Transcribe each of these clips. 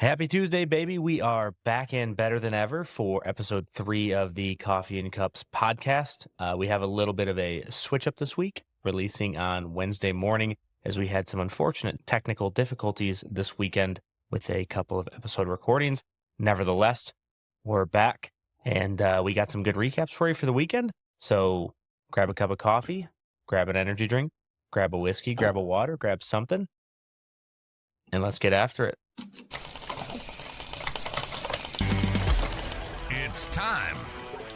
Happy Tuesday, baby. We are back and better than ever for episode 3 of the Coffee and Cups podcast. We have a little bit of a switch up this week, releasing on Wednesday morning as we had some unfortunate technical difficulties this weekend with a couple of episode recordings. Nevertheless, we're back and we got some good recaps for you for the weekend. So grab a cup of coffee, grab an energy drink, grab a whiskey, grab a water, grab something, and let's get after it. It's time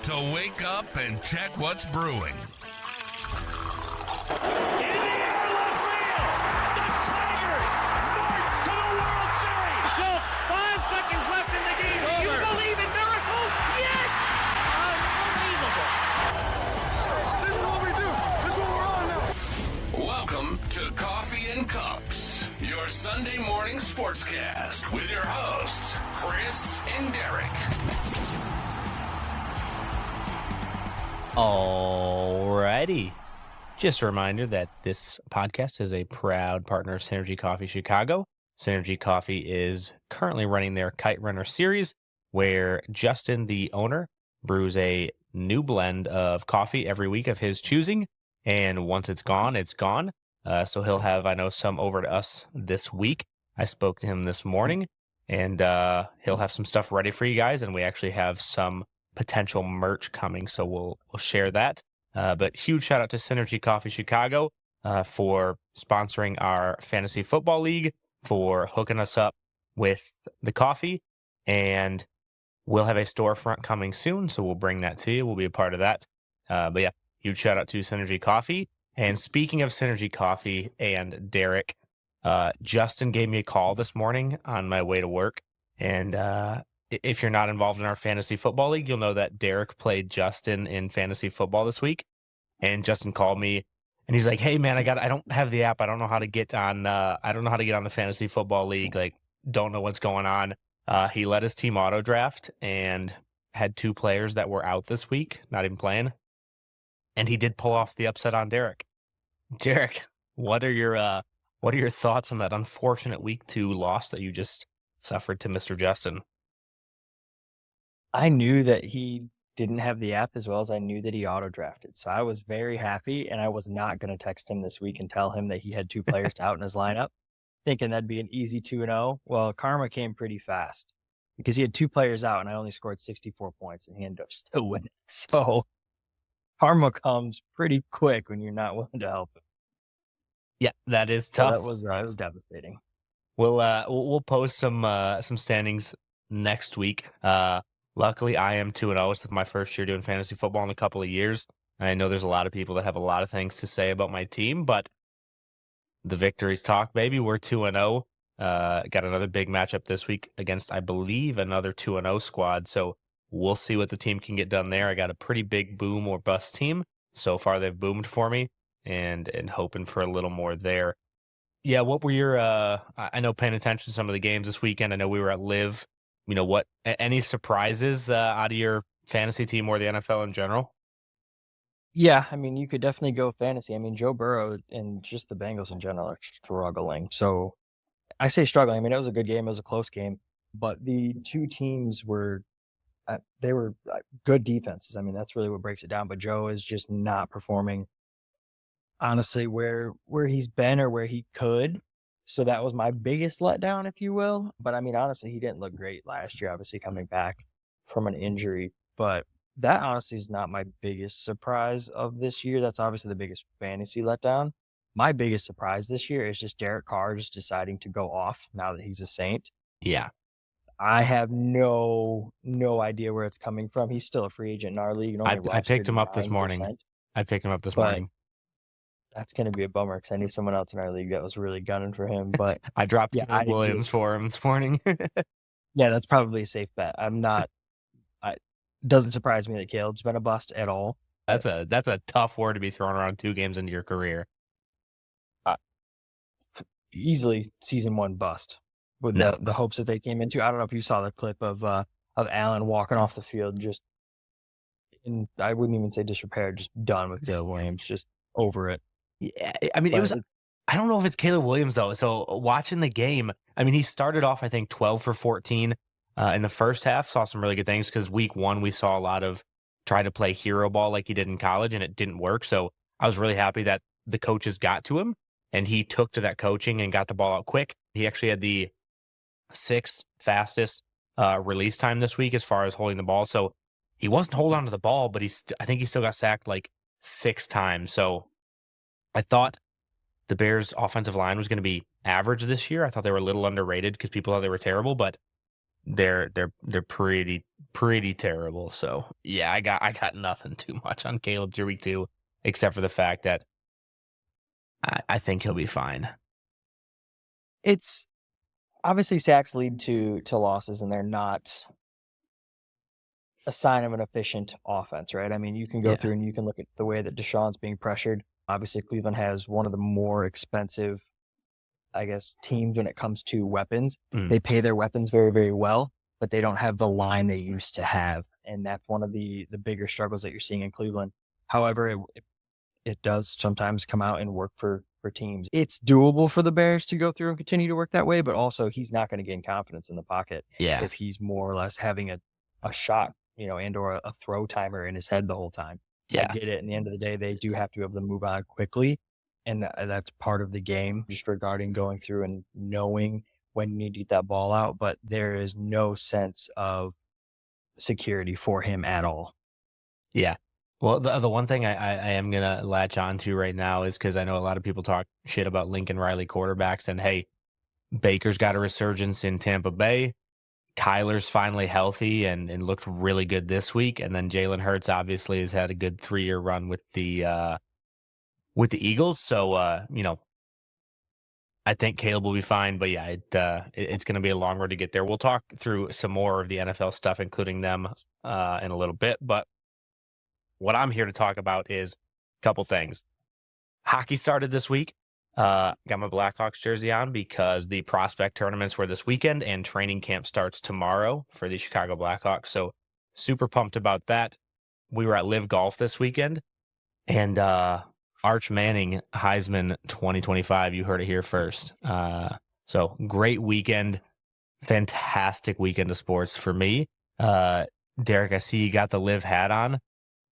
to wake up and check what's brewing. In the air, left field. The Tigers march to the World Series. Schultz, 5 seconds left in the game. Do you believe in miracles? Yes! Unbelievable. This is what we do. This is what we're on now. Welcome to Coffee and Cups, your Sunday morning sportscast with your hosts, Chris and Derek. Alrighty. Just a reminder that this podcast is a proud partner of Synergy Coffee Chicago. Synergy Coffee is currently running their Kite Runner series, where Justin, the owner, brews a new blend of coffee every week of his choosing. And once it's gone, it's gone. So he'll have, I know, some over to us this week. I spoke to him this morning, and he'll have some stuff ready for you guys. And we actually have some potential merch coming, so we'll share that. But huge shout out to Synergy Coffee Chicago for sponsoring our fantasy football league, for hooking us up with the coffee, and we'll have a storefront coming soon, so we'll bring that to you. We'll be a part of that. But yeah, huge shout out to Synergy Coffee. And speaking of Synergy Coffee and Derek, Justin gave me a call this morning on my way to work, and if you're not involved in our fantasy football league, you'll know that Derek played Justin in fantasy football this week. And Justin called me and he's like, "Hey man, I don't have the app. I don't know how to get on the fantasy football league. Like, don't know what's going on." He let his team auto draft and had 2 players that were out this week, not even playing. And he did pull off the upset on Derek. Derek, what are your thoughts on that unfortunate week 2 loss that you just suffered to Mr. Justin? I knew that he didn't have the app as well as I knew that he auto-drafted. So I was very happy, and I was not going to text him this week and tell him that he had 2 players out in his lineup, thinking that'd be an easy 2-0. Well, karma came pretty fast because he had 2 players out, and I only scored 64 points, and he ended up still winning. So karma comes pretty quick when you're not willing to help him. Yeah, that is So tough. that was devastating. We'll post some standings next week. Luckily, I am 2-0. It's my first year doing fantasy football in a couple of years. I know there's a lot of people that have a lot of things to say about my team, but the victories talk, baby. We're 2-0. Got another big matchup this week against, I believe, another 2-0 squad. So we'll see what the team can get done there. I got a pretty big boom or bust team. So far, they've boomed for me, and hoping for a little more there. Yeah, what were your? I know paying attention to some of the games this weekend. I know we were at Live. You know what? Any surprises out of your fantasy team or the NFL in general? Yeah, I mean, you could definitely go fantasy. I mean, Joe Burrow and just the Bengals in general are struggling. So I say struggling. I mean, it was a good game. It was a close game. But the 2 teams were good defenses. I mean, that's really what breaks it down. But Joe is just not performing, honestly, where he's been or where he could. So that was my biggest letdown, if you will. But I mean, honestly, he didn't look great last year, obviously coming back from an injury. But that honestly is not my biggest surprise of this year. That's obviously the biggest fantasy letdown. My biggest surprise this year is just Derek Carr just deciding to go off now that he's a Saint. Yeah. I have no idea where it's coming from. He's still a free agent in our league. And only I picked him up this 9%. morning. But that's going to be a bummer because I need someone else in our league that was really gunning for him. But I dropped yeah, Williams for him this morning. Yeah, that's probably a safe bet. Doesn't surprise me that Caleb's been a bust at all. That's a tough word to be thrown around 2 games into your career. Easily season 1 bust with the hopes that they came into. I don't know if you saw the clip of Allen walking off the field just, and I wouldn't even say disrepair, just done with Caleb Williams, just over it. Yeah, I mean, it was I don't know if it's Caleb Williams, though. So watching the game, I mean, he started off, I think, 12 for 14 in the first half. Saw some really good things because week one, we saw a lot of try to play hero ball like he did in college, and it didn't work. So I was really happy that the coaches got to him and he took to that coaching and got the ball out quick. He actually had the sixth fastest release time this week as far as holding the ball. So he wasn't holding on to the ball, but I think he still got sacked like 6 times. So I thought the Bears' offensive line was going to be average this year. I thought they were a little underrated because people thought they were terrible, but they're pretty terrible. So yeah, I got nothing too much on Caleb through week 2, except for the fact that I think he'll be fine. It's obviously sacks lead to losses, and they're not a sign of an efficient offense, right? I mean, you can go through and you can look at the way that Deshaun's being pressured. Obviously, Cleveland has one of the more expensive, I guess, teams when it comes to weapons. They pay their weapons very, very well, but they don't have the line they used to have. And that's one of the bigger struggles that you're seeing in Cleveland. However, it does sometimes come out and work for teams. It's doable for the Bears to go through and continue to work that way, but also he's not going to gain confidence in the pocket if he's more or less having a shot, and or a throw timer in his head the whole time. I get it. In the end of the day, they do have to be able to move on quickly. And that's part of the game, just regarding going through and knowing when you need to get that ball out. But there is no sense of security for him at all. Yeah. Well, the one thing I am going to latch on to right now is because I know a lot of people talk shit about Lincoln Riley quarterbacks. And hey, Baker's got a resurgence in Tampa Bay. Kyler's finally healthy and looked really good this week. And then Jalen Hurts obviously has had a good 3-year run with the Eagles. So, I think Caleb will be fine. But yeah, it's going to be a long road to get there. We'll talk through some more of the NFL stuff, including them in a little bit. But what I'm here to talk about is a couple things. Hockey started this week. Got my Blackhawks jersey on because the prospect tournaments were this weekend and training camp starts tomorrow for the Chicago Blackhawks. So super pumped about that. We were at Live Golf this weekend, and Arch Manning Heisman 2025. You heard it here first. So great weekend, fantastic weekend of sports for me. Derek, I see you got the Live hat on.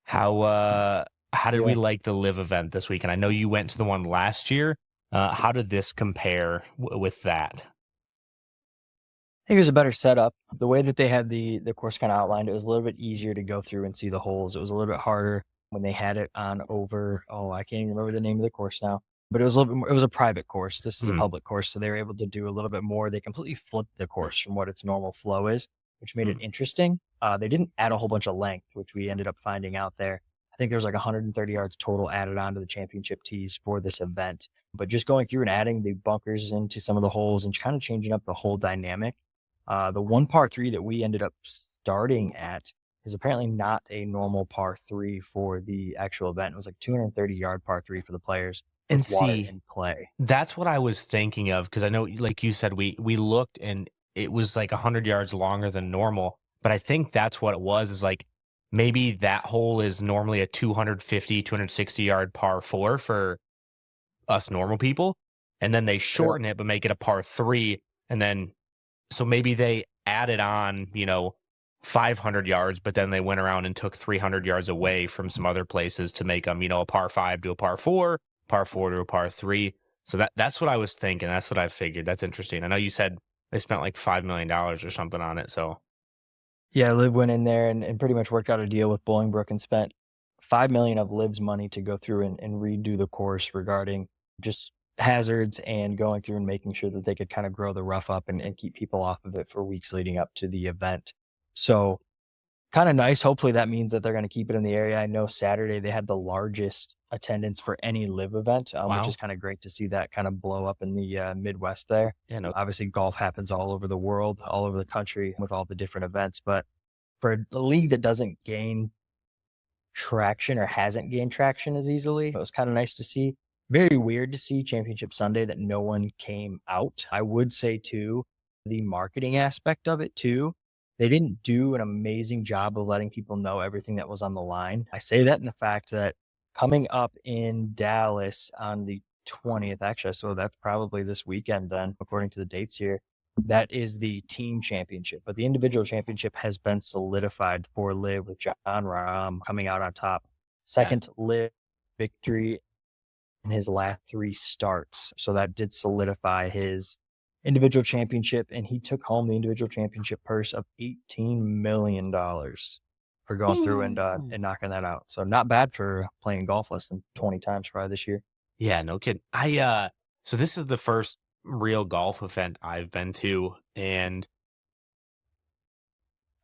How did we like the Live event this week? And I know you went to the one last year. How did this compare with that? I think it was a better setup. The way that they had the course kind of outlined, it was a little bit easier to go through and see the holes. It was a little bit harder when they had it on over. Oh, I can't even remember the name of the course now. But it was a little bit more, it was a private course. This is a public course, so they were able to do a little bit more. They completely flipped the course from what its normal flow is, which made it interesting. They didn't add a whole bunch of length, which we ended up finding out there. I think there was like 130 yards total added onto the championship tees for this event. But just going through and adding the bunkers into some of the holes and kind of changing up the whole dynamic. The one par 3 that we ended up starting at is apparently not a normal par 3 for the actual event. It was like 230-yard par 3 for the players. And water and clay. That's what I was thinking of, because I know, like you said, we looked and it was like 100 yards longer than normal. But I think that's what it was, is like maybe that hole is normally a 250, 260-yard par 4 for us normal people. And then they shorten it, but make it a par 3. And then, so maybe they added on, 500 yards, but then they went around and took 300 yards away from some other places to make them, a par 5 to a par 4, par 4 to a par 3. So that's what I was thinking. That's what I figured. That's interesting. I know you said they spent like $5 million or something on it. So yeah, Liv went in there and pretty much worked out a deal with Bolingbrook and spent $5 million of Liv's money to go through and redo the course regarding just hazards and going through and making sure that they could kind of grow the rough up and keep people off of it for weeks leading up to the event. So kind of nice. Hopefully that means that they're going to keep it in the area. I know Saturday they had the largest attendance for any Live event, which is kind of great to see that kind of blow up in the Midwest there. Obviously golf happens all over the world, all over the country with all the different events. But for a league that doesn't gain traction or hasn't gained traction as easily, it was kind of nice to see. Very weird to see Championship Sunday that no one came out. I would say too, the marketing aspect of it too, they didn't do an amazing job of letting people know everything that was on the line. I say that in the fact that coming up in Dallas on the 20th, actually. So that's probably this weekend then, according to the dates here. That is the team championship, but the individual championship has been solidified for Liv with John Rahm coming out on top. Second Liv victory in his last 3 starts. So that did solidify his individual championship, and he took home the individual championship purse of $18 million for going through and knocking that out. So not bad for playing golf less than 20 times probably this year. Yeah, no kidding. So this is the first real golf event I've been to, and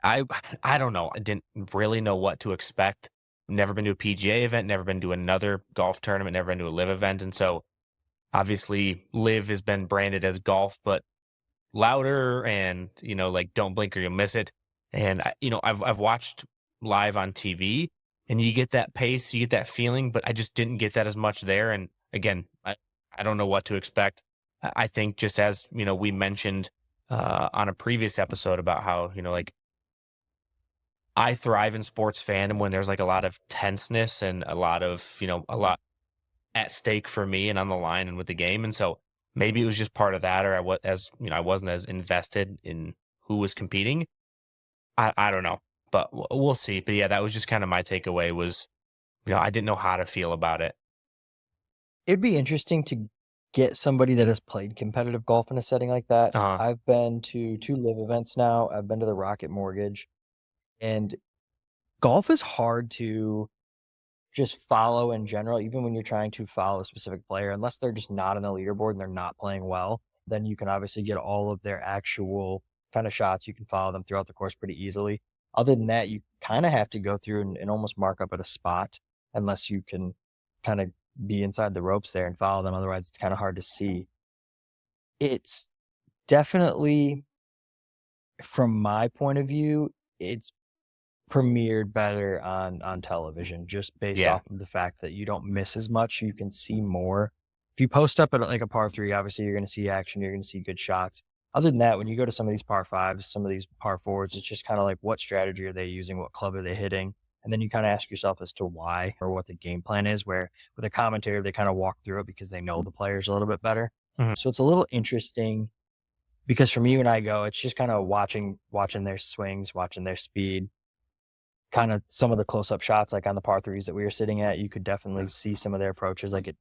I I don't know. I didn't really know what to expect. Never been to a PGA event, never been to another golf tournament, never been to a live event. And so obviously live has been branded as golf, but louder and, like don't blink or you'll miss it. And I've watched live on TV and you get that pace, you get that feeling, but I just didn't get that as much there. And again, I don't know what to expect. I think just as, we mentioned on a previous episode about how, like I thrive in sports fandom when there's like a lot of tenseness and a lot of, a lot at stake for me and on the line and with the game. And so maybe it was just part of that, or I wasn't as invested in who was competing. I don't know, but we'll see. But yeah, that was just kind of my takeaway was, I didn't know how to feel about it. It'd be interesting to get somebody that has played competitive golf in a setting like that. Uh-huh. I've been to 2 live events now. I've been to the Rocket Mortgage, and golf is hard to just follow in general, even when you're trying to follow a specific player, unless they're just not on the leaderboard and they're not playing well, then you can obviously get all of their actual kind of shots. You can follow them throughout the course pretty easily. Other than that, you kind of have to go through and almost mark up at a spot unless you can kind of be inside the ropes there and follow them. Otherwise, it's kind of hard to see. It's definitely, from my point of view, it's premiered better on television just based off of the fact that you don't miss as much. You can see more. If you post up at like a par 3, obviously you're going to see action, you're going to see good shots. Other than that, when you go to some of these par 5s, some of these par 4s, it's just kind of like what strategy are they using, what club are they hitting, and then you kind of ask yourself as to why or what the game plan is, where with a commentator they kind of walk through it because they know the players a little bit better. So it's a little interesting because for me when I go, it's just kind of watching their swings, watching their speed, kind of some of the close-up shots, like on the par 3s that we were sitting at. You could definitely see some of their approaches, like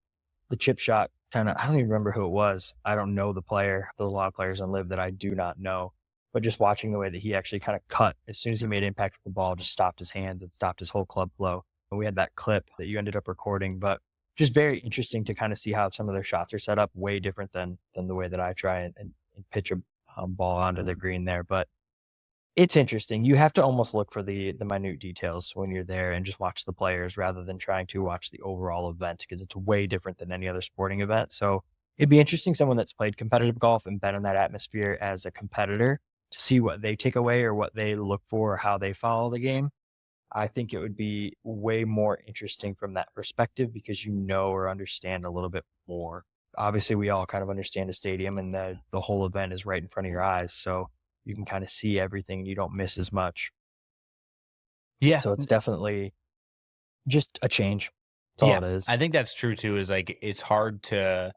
the chip shot kind of, I don't even remember who it was. I don't know the player. There's a lot of players on live that I do not know, but just watching the way that he actually kind of cut as soon as he made impact with the ball, just stopped his hands and stopped his whole club flow. And we had that clip that you ended up recording, but just very interesting to kind of see how some of their shots are set up, way different than the way that I try and pitch a ball onto the green there. But it's interesting. You have to almost look for the minute details when you're there and just watch the players rather than trying to watch the overall event because it's way different than any other sporting event. So it'd be interesting, someone that's played competitive golf and been in that atmosphere as a competitor, to see what they take away or what they look for or how they follow the game. I think it would be way more interesting from that perspective because you know or understand a little bit more. Obviously, we all kind of understand a stadium and the whole event is right in front of your eyes. So you can kind of see everything. You don't miss as much. Yeah. So it's definitely just a change. That's all it is. I think that's true too, is like, it's hard to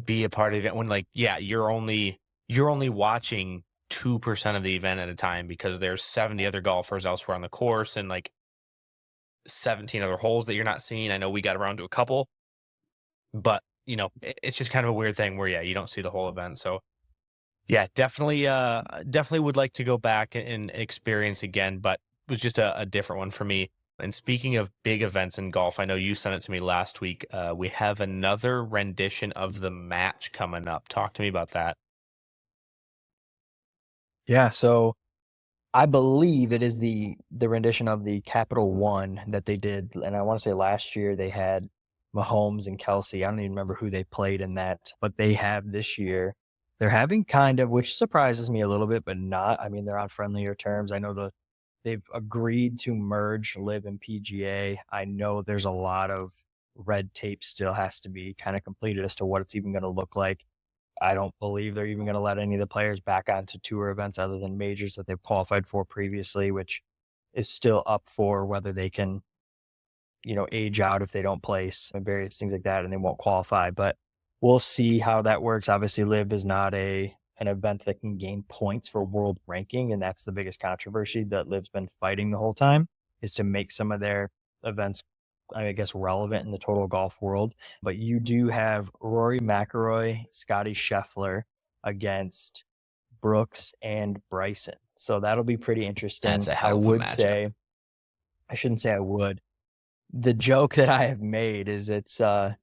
be a part of it when you're only watching 2% of the event at a time because there's 70 other golfers elsewhere on the course and like 17 other holes that you're not seeing. I know we got around to a couple, but it's just kind of a weird thing where, you don't see the whole event. So yeah, definitely would like to go back and experience again, but it was just a different one for me. And speaking of big events in golf, I know you sent it to me last week. We have another rendition of the match coming up. Talk to me about that. Yeah, so I believe it is the rendition of the Capital One that they did, and I want to say last year they had Mahomes and Kelsey. I don't even remember who they played in that, but they have this year. They're having kind of, which surprises me a little bit, but not. I mean, they're on friendlier terms. I know they've agreed to merge Live and PGA. I know there's a lot of red tape still has to be kind of completed as to what it's even going to look like. I don't believe they're even going to let any of the players back onto tour events other than majors that they've qualified for previously, which is still up for whether they can age out if they don't place and various things like that, and they won't qualify. But we'll see how that works. Obviously, Liv is not an event that can gain points for world ranking, and that's the biggest controversy that Liv's been fighting the whole time, is to make some of their events, I guess, relevant in the total golf world. But you do have Rory McIlroy, Scotty Scheffler against Brooks and Bryson. So that'll be pretty interesting. That's a hell I of a would matchup. say, I shouldn't say I would. The joke that I have made is I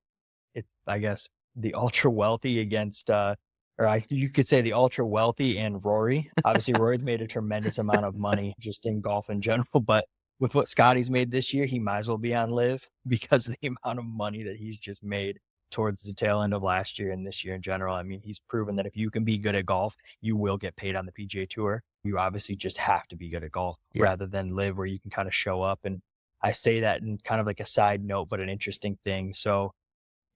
guess the ultra wealthy against you could say the ultra wealthy and Rory. Obviously, Rory's made a tremendous amount of money just in golf in general, but with what Scotty's made this year, he might as well be on Liv because of the amount of money that he's just made towards the tail end of last year and this year in general. I mean, he's proven that if you can be good at golf, you will get paid on the PGA Tour. You obviously just have to be good at golf rather than Liv where you can kind of show up. And I say that in kind of like a side note, but an interesting thing. So,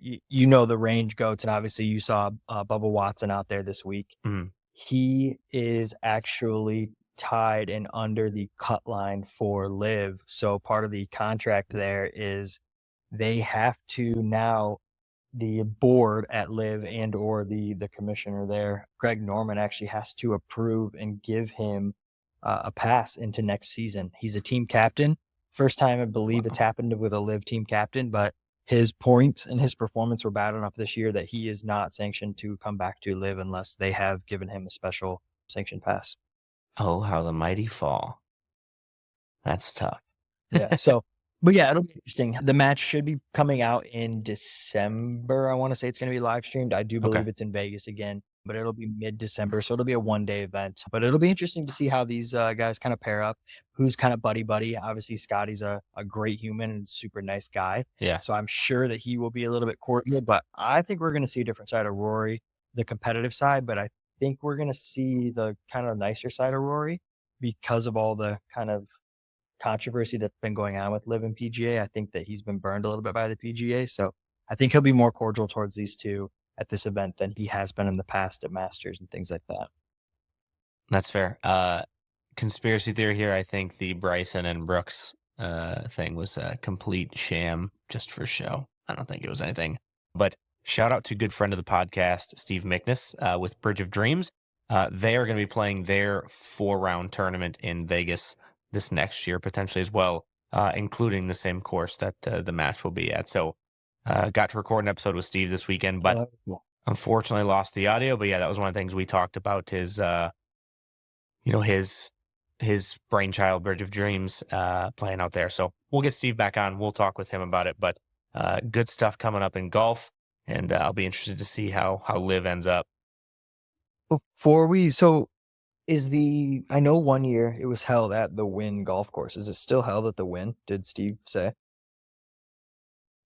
the range goats, and obviously you saw Bubba Watson out there this week. Mhm. He is actually tied and under the cut line for Liv. So part of the contract there is they have to now, the board at Liv and or the commissioner there, Greg Norman, actually has to approve and give him a pass into next season. He's a team captain. First time I believe it's happened with a Liv team captain, but his points and his performance were bad enough this year that he is not sanctioned to come back to Liv unless they have given him a special sanctioned pass. Oh, how the mighty fall. That's tough. Yeah. So, but yeah, it'll be interesting. The match should be coming out in December. I want to say it's going to be live streamed. I do believe it's in Vegas again, but it'll be mid-December. So it'll be a one-day event. But it'll be interesting to see how these guys kind of pair up. Who's kind of buddy-buddy. Obviously, Scotty's a great human and super nice guy. Yeah. So I'm sure that he will be a little bit cordial. But I think we're going to see a different side of Rory, the competitive side. But I think we're going to see the kind of nicer side of Rory because of all the kind of controversy that's been going on with Liv and PGA. I think that he's been burned a little bit by the PGA. So I think he'll be more cordial towards these two at this event than he has been in the past at Masters and things like that. That's fair. Conspiracy theory here. I think the Bryson and Brooks thing was a complete sham just for show. I don't think it was anything. But shout out to good friend of the podcast, Steve Mickness with Bridge of Dreams. They are going to be playing their 4-round tournament in Vegas this next year, potentially as well, including the same course that the match will be at. So got to record an episode with Steve this weekend, but unfortunately lost the audio. But yeah, that was one of the things we talked about, his brainchild, Bridge of Dreams, playing out there. So we'll get Steve back on. We'll talk with him about it. But good stuff coming up in golf, and I'll be interested to see how Liv ends up. I know 1 year it was held at the Wynn golf course. Is it still held at the Wynn? Did Steve say?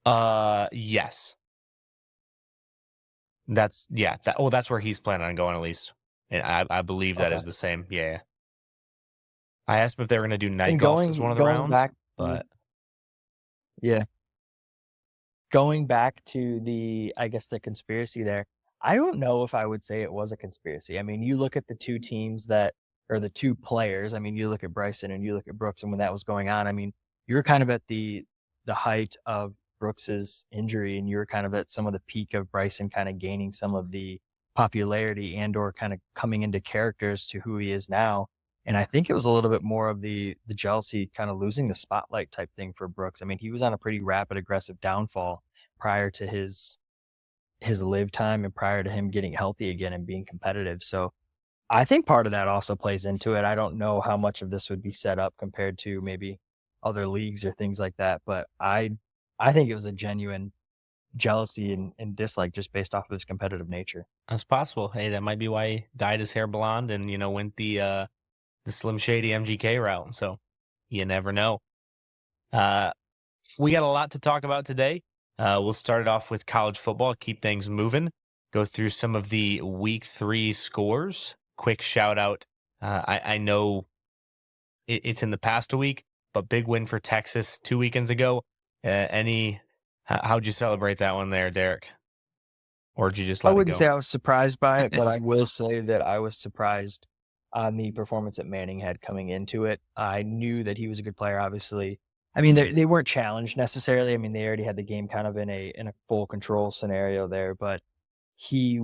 Yes. That's where he's planning on going at least. And I believe that is the same. Yeah. I asked him if they were going to do night golf as one of the rounds, but yeah. Going back to the conspiracy there, I don't know if I would say it was a conspiracy. I mean, you look at the two teams the two players. I mean, you look at Bryson and you look at Brooks, and when that was going on, I mean, you're kind of at the height of Brooks's injury, and you're kind of at some of the peak of Bryson kind of gaining some of the popularity and or kind of coming into characters to who he is now. And I think it was a little bit more of the jealousy, kind of losing the spotlight type thing for Brooks. I mean, he was on a pretty rapid, aggressive downfall prior to his Live time and prior to him getting healthy again and being competitive. So I think part of that also plays into it. I don't know how much of this would be set up compared to maybe other leagues or things like that, but I think it was a genuine jealousy and dislike just based off of his competitive nature. that's possible. Hey, that might be why he dyed his hair blonde and went the Slim Shady MGK route. So you never know. We got a lot to talk about today. We'll start it off with college football, keep things moving, go through some of the week 3 scores. Quick shout out. I know it's in the past a week, but big win for Texas 2 weekends ago. How'd you celebrate that one there, Derek? Or did you just let it go? I wouldn't say I was surprised by it, but I will say that I was surprised on the performance that Manning had coming into it. I knew that he was a good player, obviously. I mean, they weren't challenged necessarily. I mean, they already had the game kind of in a full control scenario there, but he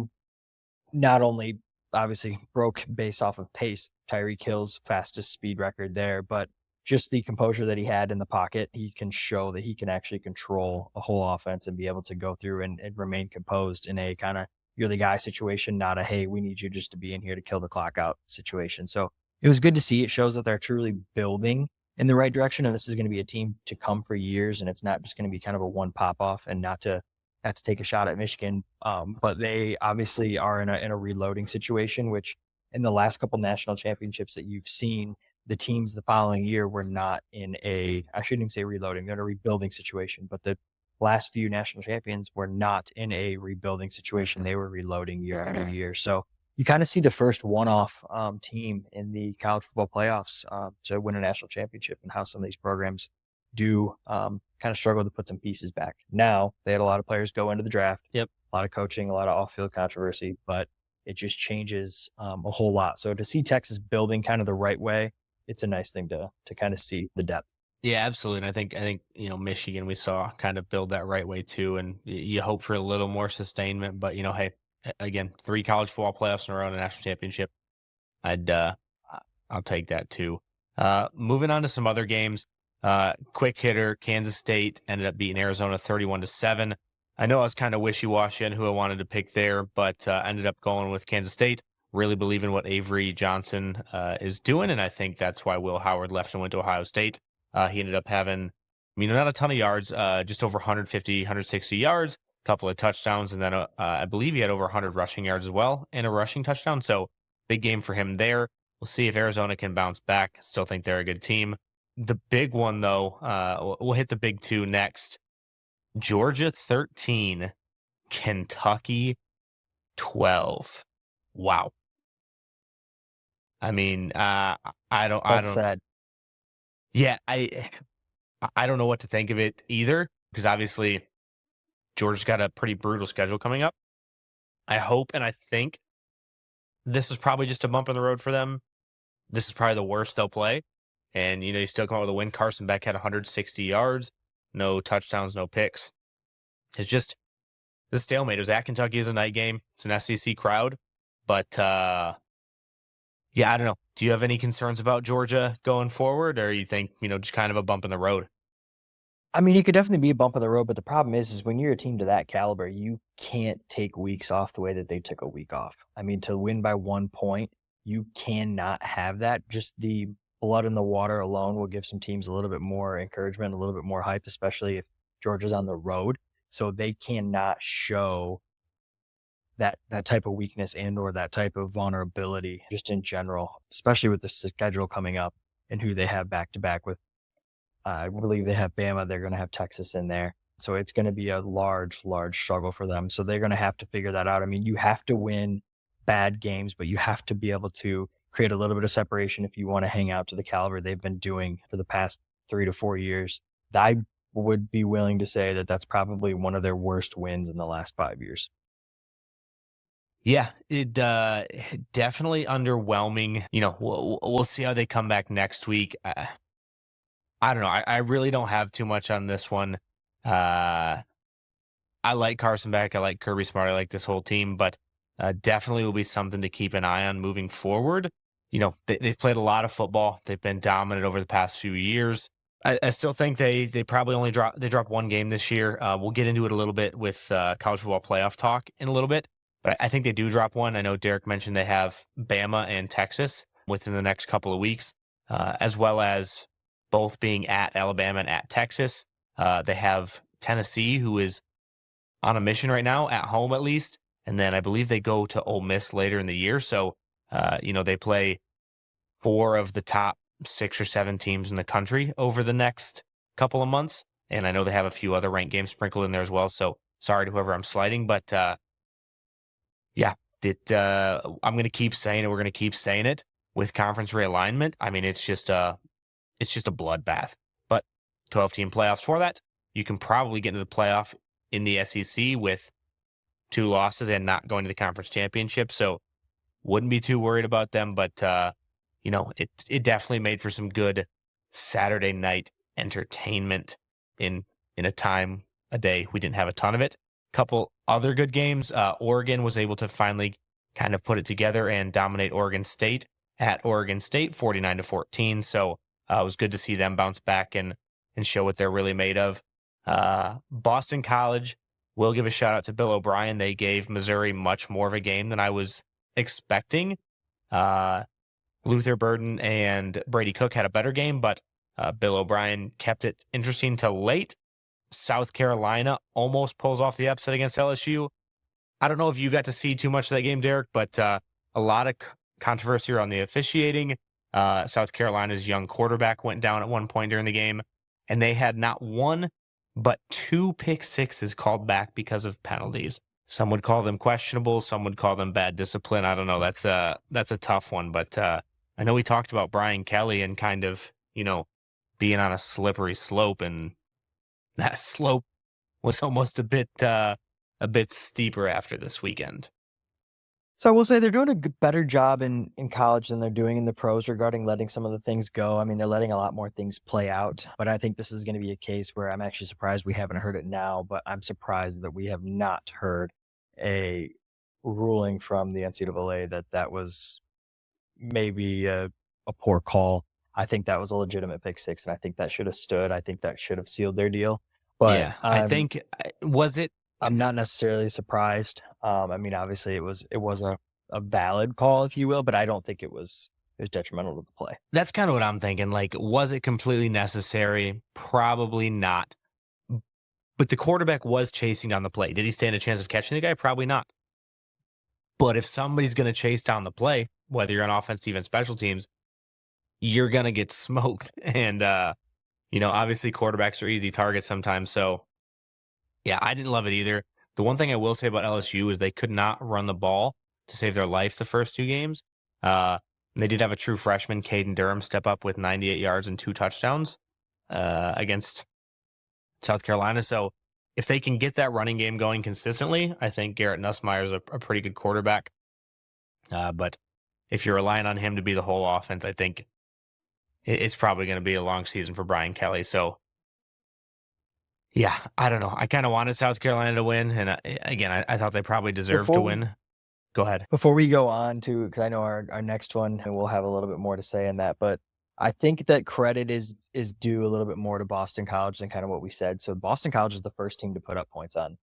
not only obviously broke based off of pace, Tyreek Hill's fastest speed record there, but just the composure that he had in the pocket, he can show that he can actually control a whole offense and be able to go through and remain composed in a kind of you're the guy situation, not a hey, we need you just to be in here to kill the clock out situation. So it was good to see. It shows that they're truly building in the right direction, and this is going to be a team to come for years, and it's not just going to be kind of a one pop off and not to take a shot at Michigan. But they obviously are in a reloading situation, which in the last couple national championships that you've seen, the teams the following year were not in I shouldn't even say reloading, they're in a rebuilding situation, but the last few national champions were not in a rebuilding situation. They were reloading year after year. So you kind of see the first one-off team in the college football playoffs to win a national championship, and how some of these programs do kind of struggle to put some pieces back. Now, they had a lot of players go into the draft. Yep. A lot of coaching, a lot of off-field controversy, but it just changes a whole lot. So to see Texas building kind of the right way, it's a nice thing to kind of see the depth. Yeah, absolutely. And I think Michigan we saw kind of build that right way too, and you hope for a little more sustainment. But hey, again, 3 college football playoffs in a row and a national championship. I'll take that too. Moving on to some other games. Quick hitter, Kansas State ended up beating Arizona 31-7. I know I was kind of wishy-washy on who I wanted to pick there, but ended up going with Kansas State. Really believe in what Avery Johnson is doing, and I think that's why Will Howard left and went to Ohio State. He ended up having, not a ton of yards, just over 150, 160 yards, a couple of touchdowns, and then I believe he had over 100 rushing yards as well, and a rushing touchdown. So big game for him there. We'll see if Arizona can bounce back. Still think they're a good team. The big one, though, we'll hit the big 2 next. Georgia 13, Kentucky 12. Wow. I don't. Sad. Yeah, I don't know what to think of it either, because obviously Georgia's got a pretty brutal schedule coming up. I hope and I think this is probably just a bump in the road for them. This is probably the worst they'll play. And, you still come out with a win. Carson Beck had 160 yards, no touchdowns, no picks. It's just the stalemate. It was at Kentucky as a night game. It's an SEC crowd. But, yeah, I don't know. Do you have any concerns about Georgia going forward, or you think, just kind of a bump in the road? I mean, it could definitely be a bump in the road, but the problem is when you're a team to that caliber, you can't take weeks off the way that they took a week off. I mean, to win by 1 point, you cannot have that. Just the blood in the water alone will give some teams a little bit more encouragement, a little bit more hype, especially if Georgia's on the road. So they cannot show that type of weakness and or that type of vulnerability just in general, especially with the schedule coming up and who they have back to back with. I believe they have Bama. They're going to have Texas in there. So it's going to be a large struggle for them. So they're going to have to figure that out. I mean, you have to win bad games, but you have to be able to create a little bit of separation if you want to hang out to the caliber they've been doing for the past 3 to 4 years. I would be willing to say that that's probably one of their worst wins in the last 5 years. Yeah, it definitely underwhelming. We'll see how they come back next week. I don't know. I really don't have too much on this one. I like Carson Beck. I like Kirby Smart. I like this whole team, but definitely will be something to keep an eye on moving forward. They've played a lot of football. They've been dominant over the past few years. I still think they probably only dropped 1 game this year. We'll get into it a little bit with college football playoff talk in a little bit, but I think they do drop 1. I know Derek mentioned they have Bama and Texas within the next couple of weeks, as well as both being at Alabama and at Texas. They have Tennessee, who is on a mission right now, at home at least. And then I believe they go to Ole Miss later in the year. So, they play 4 of the top 6 or 7 teams in the country over the next couple of months. And I know they have a few other ranked games sprinkled in there as well. So sorry to whoever I'm slighting, but yeah, I'm going to keep saying it. We're going to keep saying it with conference realignment. I mean, it's just a bloodbath. But 12-team playoffs for that. You can probably get into the playoff in the SEC with 2 losses and not going to the conference championship. So wouldn't be too worried about them. But, it definitely made for some good Saturday night entertainment in a time, a day we didn't have a ton of it. Couple other good games. Oregon was able to finally kind of put it together and dominate Oregon State at Oregon State 49-14. So it was good to see them bounce back and show what they're really made of. Boston College, will give a shout out to Bill O'Brien. They gave Missouri much more of a game than I was expecting. Luther Burden and Brady Cook had a better game, but Bill O'Brien kept it interesting till late. South Carolina almost pulls off the upset against LSU. I don't know if you got to see too much of that game, Derek, but a lot of controversy around the officiating. South Carolina's young quarterback went down at one point during the game, and they had not one but 2 pick sixes called back because of penalties. Some would call them questionable. Some would call them bad discipline. I don't know. That's a tough one, but I know we talked about Brian Kelly and kind of, being on a slippery slope, and that slope was almost a bit steeper after this weekend. So I will say they're doing a better job in college than they're doing in the pros regarding letting some of the things go. I mean, they're letting a lot more things play out, but I think this is going to be a case where I'm actually surprised we haven't heard it now, but I'm surprised that we have not heard a ruling from the NCAA that was maybe a poor call. I think that was a legitimate pick six, and I think that should have stood. I think that should have sealed their deal. But yeah, I think, was it? I'm not necessarily surprised. I mean, obviously it was a valid call, if you will, but I don't think it was detrimental to the play. That's kind of what I'm thinking. Like, was it completely necessary? Probably not. But the quarterback was chasing down the play. Did he stand a chance of catching the guy? Probably not. But if somebody's going to chase down the play, whether you're on offense, defense, special teams, you're going to get smoked. And, obviously quarterbacks are easy targets sometimes. So, yeah, I didn't love it either. The one thing I will say about LSU is they could not run the ball to save their life the first 2 games. They did have a true freshman, Caden Durham, step up with 98 yards and 2 touchdowns against South Carolina. So if they can get that running game going consistently, I think Garrett Nussmeier is a pretty good quarterback. But if you're relying on him to be the whole offense, I think it's probably going to be a long season for Brian Kelly. So, yeah, I don't know. I kind of wanted South Carolina to win. And again, I thought they probably deserved to win. Go ahead. Before we go on to, because I know our next one, and we'll have a little bit more to say in that, but I think that credit is due a little bit more to Boston College than kind of what we said. So Boston College is the first team to put up points on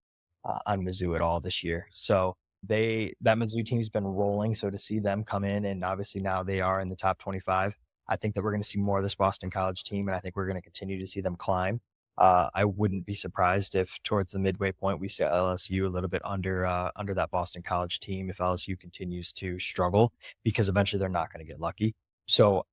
Mizzou at all this year. So that Mizzou team's been rolling. So to see them come in, and obviously now they are in the top 25, I think that we're going to see more of this Boston College team, and I think we're going to continue to see them climb. I wouldn't be surprised if towards the midway point we see LSU a little bit under that Boston College team if LSU continues to struggle, because eventually they're not going to get lucky. So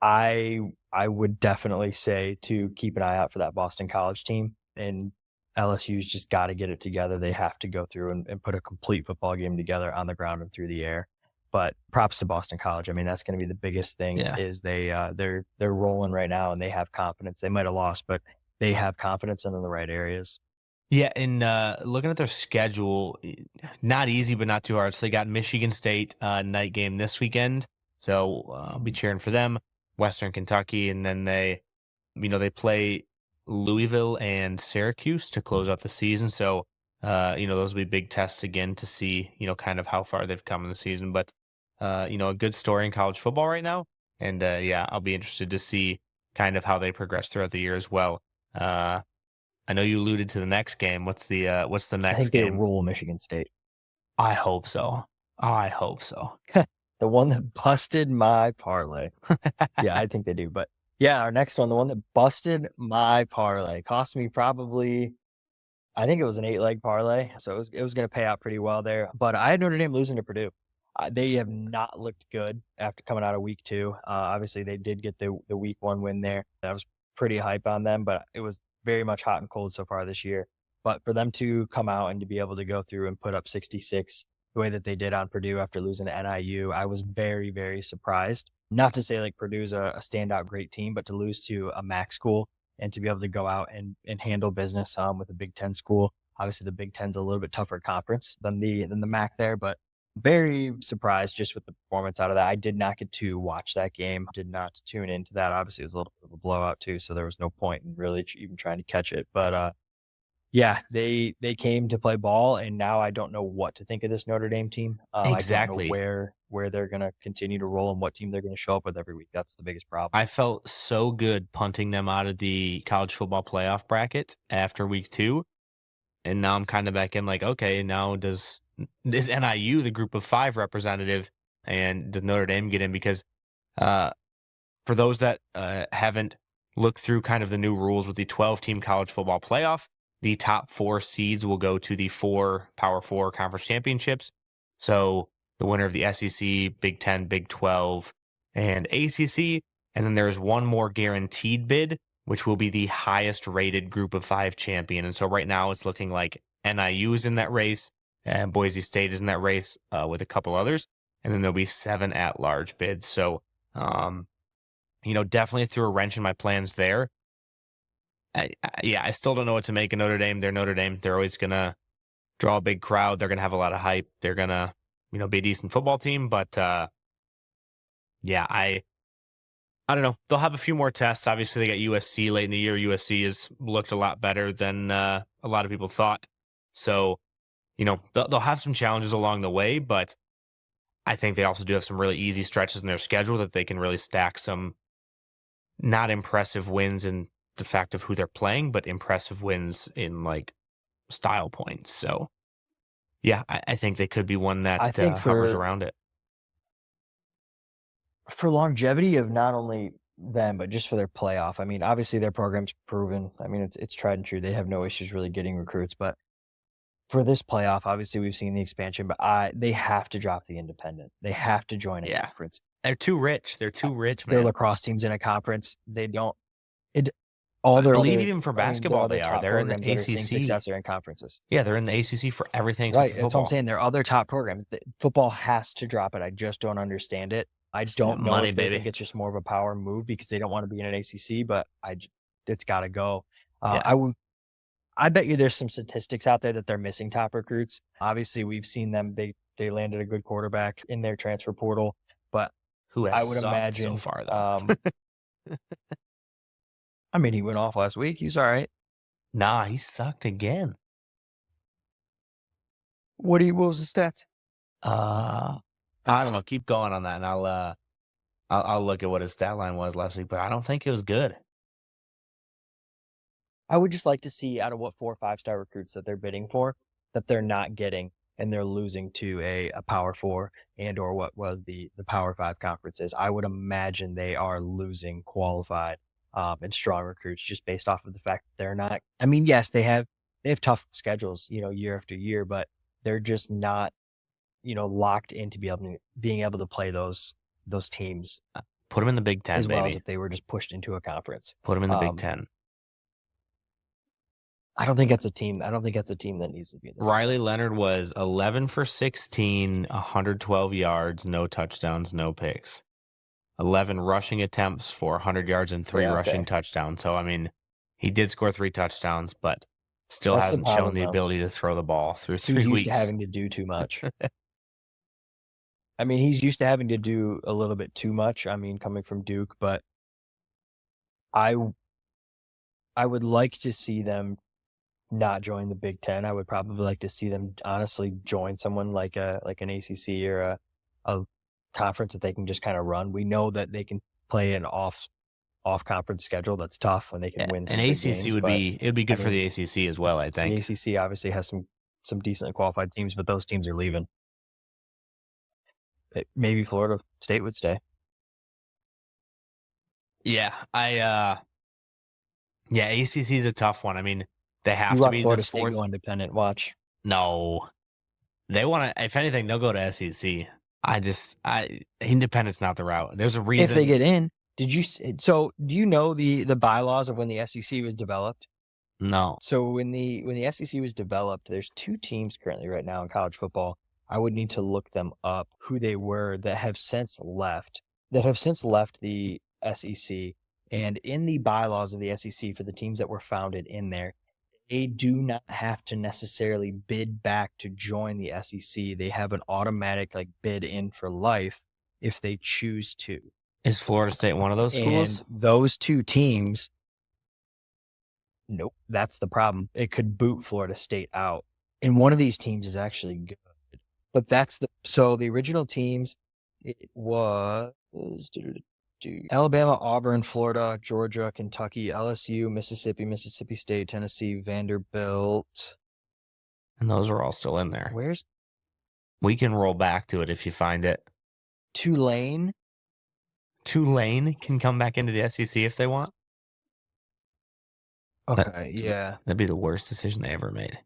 I would definitely say to keep an eye out for that Boston College team, and LSU's just got to get it together. They have to go through and put a complete football game together on the ground and through the air. But props to Boston College. I mean, that's going to be the biggest thing. Yeah. Is they're rolling right now, and they have confidence. They might have lost, but they have confidence in the right areas. Yeah, and looking at their schedule, not easy, but not too hard. So they got Michigan State night game this weekend. So I'll be cheering for them. Western Kentucky, and then they play Louisville and Syracuse to close out the season. So, those will be big tests again to see, kind of how far they've come in the season. But, a good story in college football right now. And, I'll be interested to see kind of how they progress throughout the year as well. I know you alluded to the next game. What's the next game? I think they rule Michigan State. I hope so. The one that busted my parlay. Yeah, I think they do. But yeah, our next one, the one that busted my parlay, cost me probably, I think it was an 8-leg parlay. So it was going to pay out pretty well there. But I had Notre Dame losing to Purdue. They have not looked good after coming out of week 2. Obviously, they did get the week 1 win there. I was pretty hype on them, but it was very much hot and cold so far this year. But for them to come out and to be able to go through and put up 66 the way that they did on Purdue after losing to NIU, I was very, very surprised. Not to say like Purdue's a standout great team, but to lose to a MAC school and to be able to go out and handle business with a Big Ten school. Obviously, the Big Ten's a little bit tougher conference than the MAC there, but very surprised just with the performance out of that. I did not get to watch that game, did not tune into that. Obviously, it was a little bit of a blowout too, so there was no point in really even trying to catch it. But yeah, they came to play ball, and now I don't know what to think of this Notre Dame team. Exactly. I don't know where they're going to continue to roll and what team they're going to show up with every week. That's the biggest problem. I felt so good punting them out of the college football playoff bracket after week 2. And now I'm kind of back in like, okay, now is NIU the group of 5 representative, and does Notre Dame get in? Because for those that haven't looked through kind of the new rules with the 12-team college football playoff, the top 4 seeds will go to the 4 Power 4 conference championships. So the winner of the SEC, Big 10, Big 12, and ACC. And then there's one more guaranteed bid, which will be the highest rated group of 5 champion. And so right now it's looking like NIU is in that race, and Boise State is in that race with a couple others. And then there'll be 7 at-large bids. So, definitely threw a wrench in my plans there. I still don't know what to make of Notre Dame. They're Notre Dame. They're always going to draw a big crowd. They're going to have a lot of hype. They're going to, be a decent football team. But, I don't know. They'll have a few more tests. Obviously, they got USC late in the year. USC has looked a lot better than a lot of people thought. So, they'll have some challenges along the way, but I think they also do have some really easy stretches in their schedule that they can really stack some not impressive wins in the fact of who they're playing, but impressive wins in like style points. So, yeah, I think they could be one that I think hovers around it. For longevity of not only them, but just for their playoff. I mean, obviously their program's proven. I mean, it's tried and true. They have no issues really getting recruits, but for this playoff, obviously we've seen the expansion, but they have to drop the independent. They have to join a conference. They're too rich. They're too rich, man. Their lacrosse team's in a conference. They don't. I believe even for basketball they are. They're in the ACC. Success are in conferences. Yeah, they're in the ACC for everything. Right, that's what I'm saying. There are other top programs. Football has to drop it. I just don't understand it. I don't know if they think it's just more of a power move because they don't want to be in an ACC, but it's got to go. I bet you there's some statistics out there that they're missing top recruits. Obviously, we've seen them. They landed a good quarterback in their transfer portal, but who has I would imagine so far though. I mean, he went off last week. He was all right. Nah, he sucked again. What was the stats? I don't know. Keep going on that, and I'll look at what his stat line was last week, but I don't think it was good. I would just like to see out of what 4 or 5-star recruits that they're bidding for that they're not getting, and they're losing to a Power 4 and or what was the Power 5 conferences. I would imagine they are losing qualified and strong recruits just based off of the fact that they're not. I mean, yes, they have tough schedules, year after year, but they're just not, locked into being able to play those teams. Put them in the Big Ten, as well baby. as if they were just pushed into a conference. Put them in the Big Ten. I don't think that's a team. I don't think that's a team that needs to be in the Riley Leonard was 11 for 16, 112 yards, no touchdowns, no picks. 11 rushing attempts for 100 yards and 3 rushing touchdowns. So, I mean, he did score 3 touchdowns, but still hasn't shown the ability to throw the ball through 3 weeks. He's used to having to do too much. I mean, he's used to having to do a little bit too much. I mean, coming from Duke, but I would like to see them not join the Big Ten. I would probably like to see them honestly join someone like an ACC or a conference that they can just kind of run. We know that they can play an off conference schedule that's tough when they can win. An ACC games, would be good for the ACC as well. I think the ACC obviously has some decently qualified teams, but those teams are leaving. Maybe Florida State would stay. Yeah, ACC is a tough one. I mean, they have to be Florida the State fourth. Go independent. Watch. No, they want to. If anything, they'll go to SEC. Independent's not the route. There's a reason. If they get in, do you know the bylaws of when the SEC was developed? No. So when the SEC was developed, there's 2 teams currently right now in college football. I would need to look them up who they were that have since left the SEC. And in the bylaws of the SEC for the teams that were founded in there, they do not have to necessarily bid back to join the SEC. They have an automatic bid in for life if they choose to. Is Florida State one of those schools? And those two teams, nope, that's the problem. It could boot Florida State out. And one of these teams is actually good. But so the original teams, it was Alabama, Auburn, Florida, Georgia, Kentucky, LSU, Mississippi State, Tennessee, Vanderbilt. And those are all still in there. Where's We can roll back to it if you find it. Tulane? Tulane can come back into the SEC if they want. Okay, yeah. That'd be the worst decision they ever made.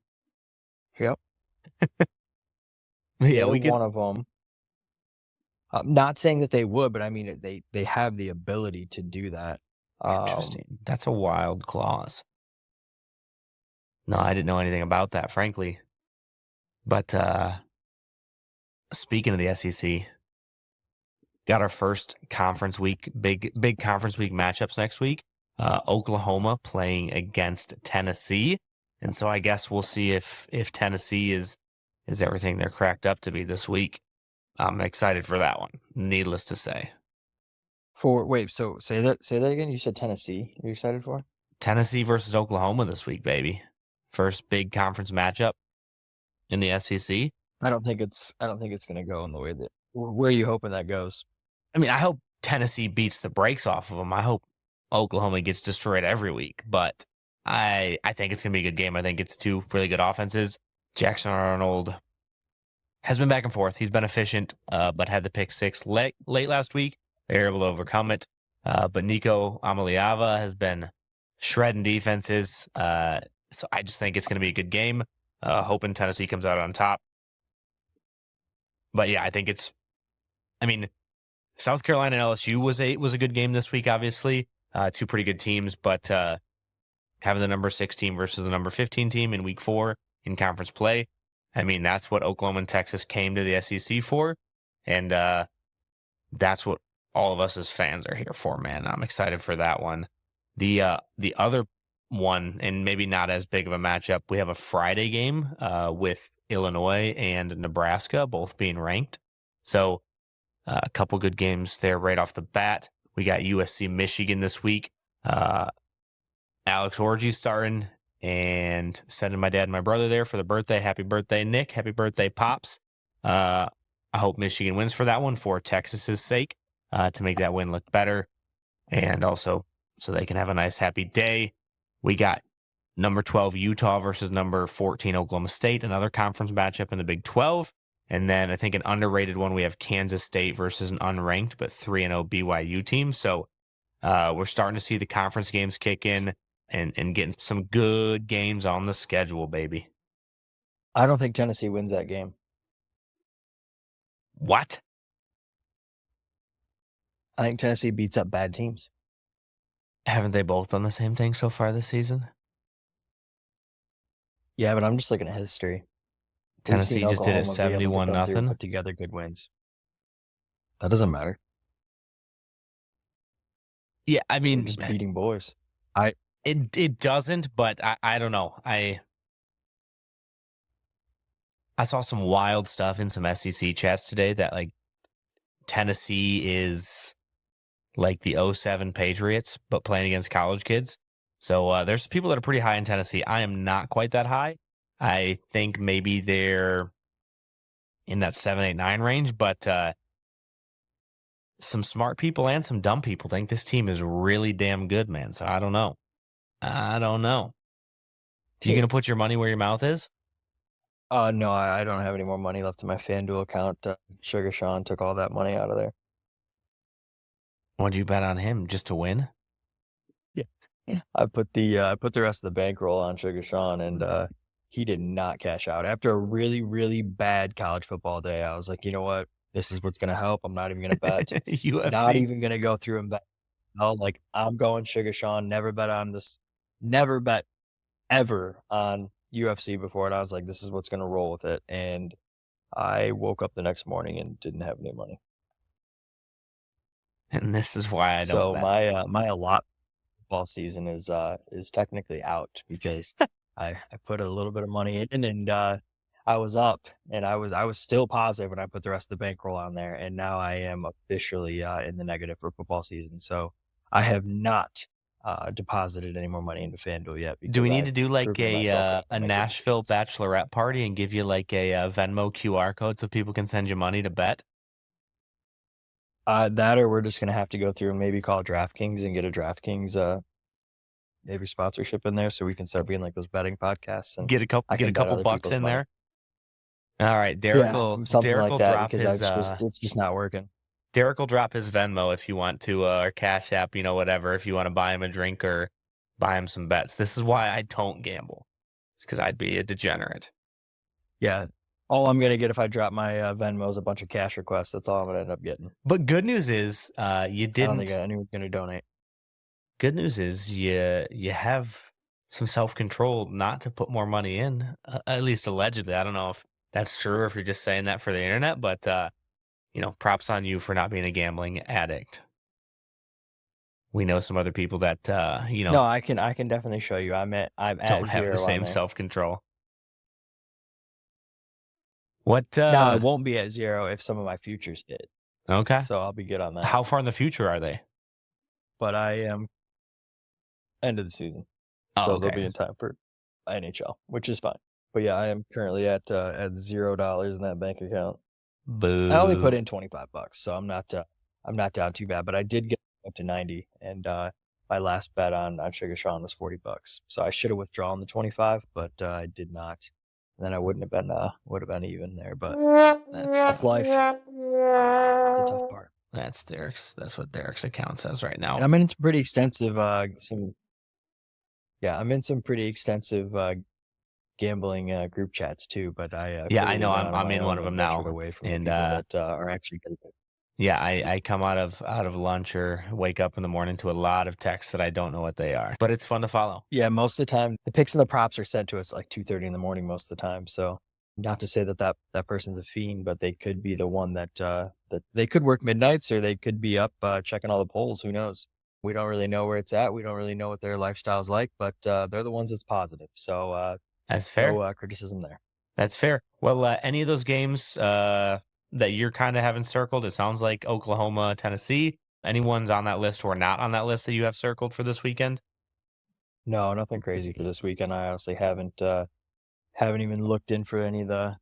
Yep. Yeah, we could. One of them. I'm not saying that they would, but I mean, they have the ability to do that. Interesting. That's a wild clause. No, I didn't know anything about that, frankly. But speaking of the SEC, got our first conference week, big conference week matchups next week. Oklahoma playing against Tennessee. And so I guess we'll see if Tennessee is everything they're cracked up to be this week. I'm excited for that one, needless to say. So say that again. You said Tennessee. Are you excited for? Tennessee versus Oklahoma this week, baby. First big conference matchup in the SEC. I don't think it's going to go in the way that. Where are you hoping that goes? I mean, I hope Tennessee beats the brakes off of them. I hope Oklahoma gets destroyed every week, but I think it's going to be a good game. I think it's two really good offenses. Jackson Arnold has been back and forth. He's been efficient, but had the pick six late last week. They were able to overcome it. But Nico Amaliava has been shredding defenses. So I just think it's going to be a good game. Hoping Tennessee comes out on top. But yeah, I think South Carolina and LSU was a good game this week, obviously. Two pretty good teams, but having the number 6 team versus the number 15 team in week 4 in conference play, I mean, that's what Oklahoma and Texas came to the SEC for. And that's what all of us as fans are here for, man. I'm excited for that one. The other one, and maybe not as big of a matchup, we have a Friday game with Illinois and Nebraska, both being ranked. So a couple good games there right off the bat. We got USC Michigan this week. Alex Orgy starting and sending my dad and my brother there for the birthday. Happy birthday, Nick. Happy birthday, Pops. I hope Michigan wins for that one for Texas's sake, to make that win look better. And also so they can have a nice, happy day. We got number 12 Utah versus number 14 Oklahoma State, another conference matchup in the Big 12. And then I think an underrated one, we have Kansas State versus an unranked but 3-0 BYU team. So we're starting to see the conference games kick in and getting some good games on the schedule, baby. I don't think Tennessee wins that game. What? I think Tennessee beats up bad teams. Haven't they both done the same thing so far this season? Yeah, but I'm just looking at history. Tennessee just did it 71-0. Put together good wins. That doesn't matter. Yeah, I mean, They're just beating boys. It doesn't, but I don't know. I saw some wild stuff in some SEC chats today that Tennessee is like the 07 Patriots, but playing against college kids. So there's people that are pretty high in Tennessee. I am not quite that high. I think maybe they're in that 7, 8, 9 range, but some smart people and some dumb people think this team is really damn good, man. So I don't know. You going to put your money where your mouth is? No, I don't have any more money left in my FanDuel account. Sugar Sean took all that money out of there. What'd you bet on him? Just to win? Yeah. I put the rest of the bankroll on Sugar Sean, and he did not cash out. After a really, really bad college football day, I was like, you know what? This is what's going to help. I'm not even going to bet. UFC. Not even going to go through and bet. No, I'm going Sugar Sean. Never bet on this. Never bet ever on UFC before. And I was like, this is what's going to roll with it. And I woke up the next morning and didn't have any money. And this is why I don't So bet. my allotment football season is technically out because I put a little bit of money in, and I was up, and I was still positive when I put the rest of the bankroll on there, and now I am officially in the negative for football season. So I have not deposited any more money into FanDuel yet. Do we Because need to do like proven to myself that I a can make good Nashville decisions. bachelorette party and give you like a Venmo QR code so people can send you money to bet? That, or we're just gonna have to go through and maybe call DraftKings and get a DraftKings maybe sponsorship in there, so we can start being like those betting podcasts, and Get I a can bet couple other bucks people's in money. there. All right, Yeah, something Derek like will that, drop because his it's just not working. Derek will drop his Venmo if you want to, or Cash App, whatever, if you want to buy him a drink or buy him some bets. This is why I don't gamble. It's because I'd be a degenerate. Yeah, all I'm gonna get if I drop my Venmo is a bunch of cash requests. That's all I'm gonna end up getting. But good news is you I don't think didn't. anyone's gonna donate. Good news is you have some self-control not to put more money in, at least allegedly. I don't know if that's true or if you're just saying that for the internet, but props on you for not being a gambling addict. We know some other people that No, I can definitely show you. I'm at don't have the 0 on same there. self-control. What Now, it won't be at 0 if some of my futures hit, okay. so I'll be good on that. How far in the future are they? But I am end of the season, Oh, so they'll okay. be in time for NHL, which is fine. But yeah, I am currently at $0 in that bank account. Boo. I only put in $25, so I'm not down too bad. But I did get up to 90, and my last bet on Sugar Sean was $40. So I should have withdrawn the 25, but I did not. And then I would have been even there. But that's life. It's a tough part. That's Derek's. That's what Derek's account says right now. And I'm in some pretty extensive I'm in some pretty extensive gambling group chats too, but I Yeah, I clearly know. went out I'm my in own one of them ventured now, away from the and people that are actually good at it. yeah, I come out of lunch or wake up in the morning to a lot of texts that I don't know what they are, but it's fun to follow. Yeah, most of the time the picks and the props are sent to us like 2:30 in the morning most of the time. So not to say that person's a fiend, but they could be the one that they could work midnights, or they could be up checking all the polls. Who knows? We don't really know where it's at. We don't really know what their lifestyle's like, but they're the ones that's positive. So That's fair. no criticism there. That's fair. Well, any of those games that you're kind of having circled, it sounds like Oklahoma, Tennessee. Any ones on that list or not on that list that you have circled for this weekend? No, nothing crazy for this weekend. I honestly haven't even looked in for any of the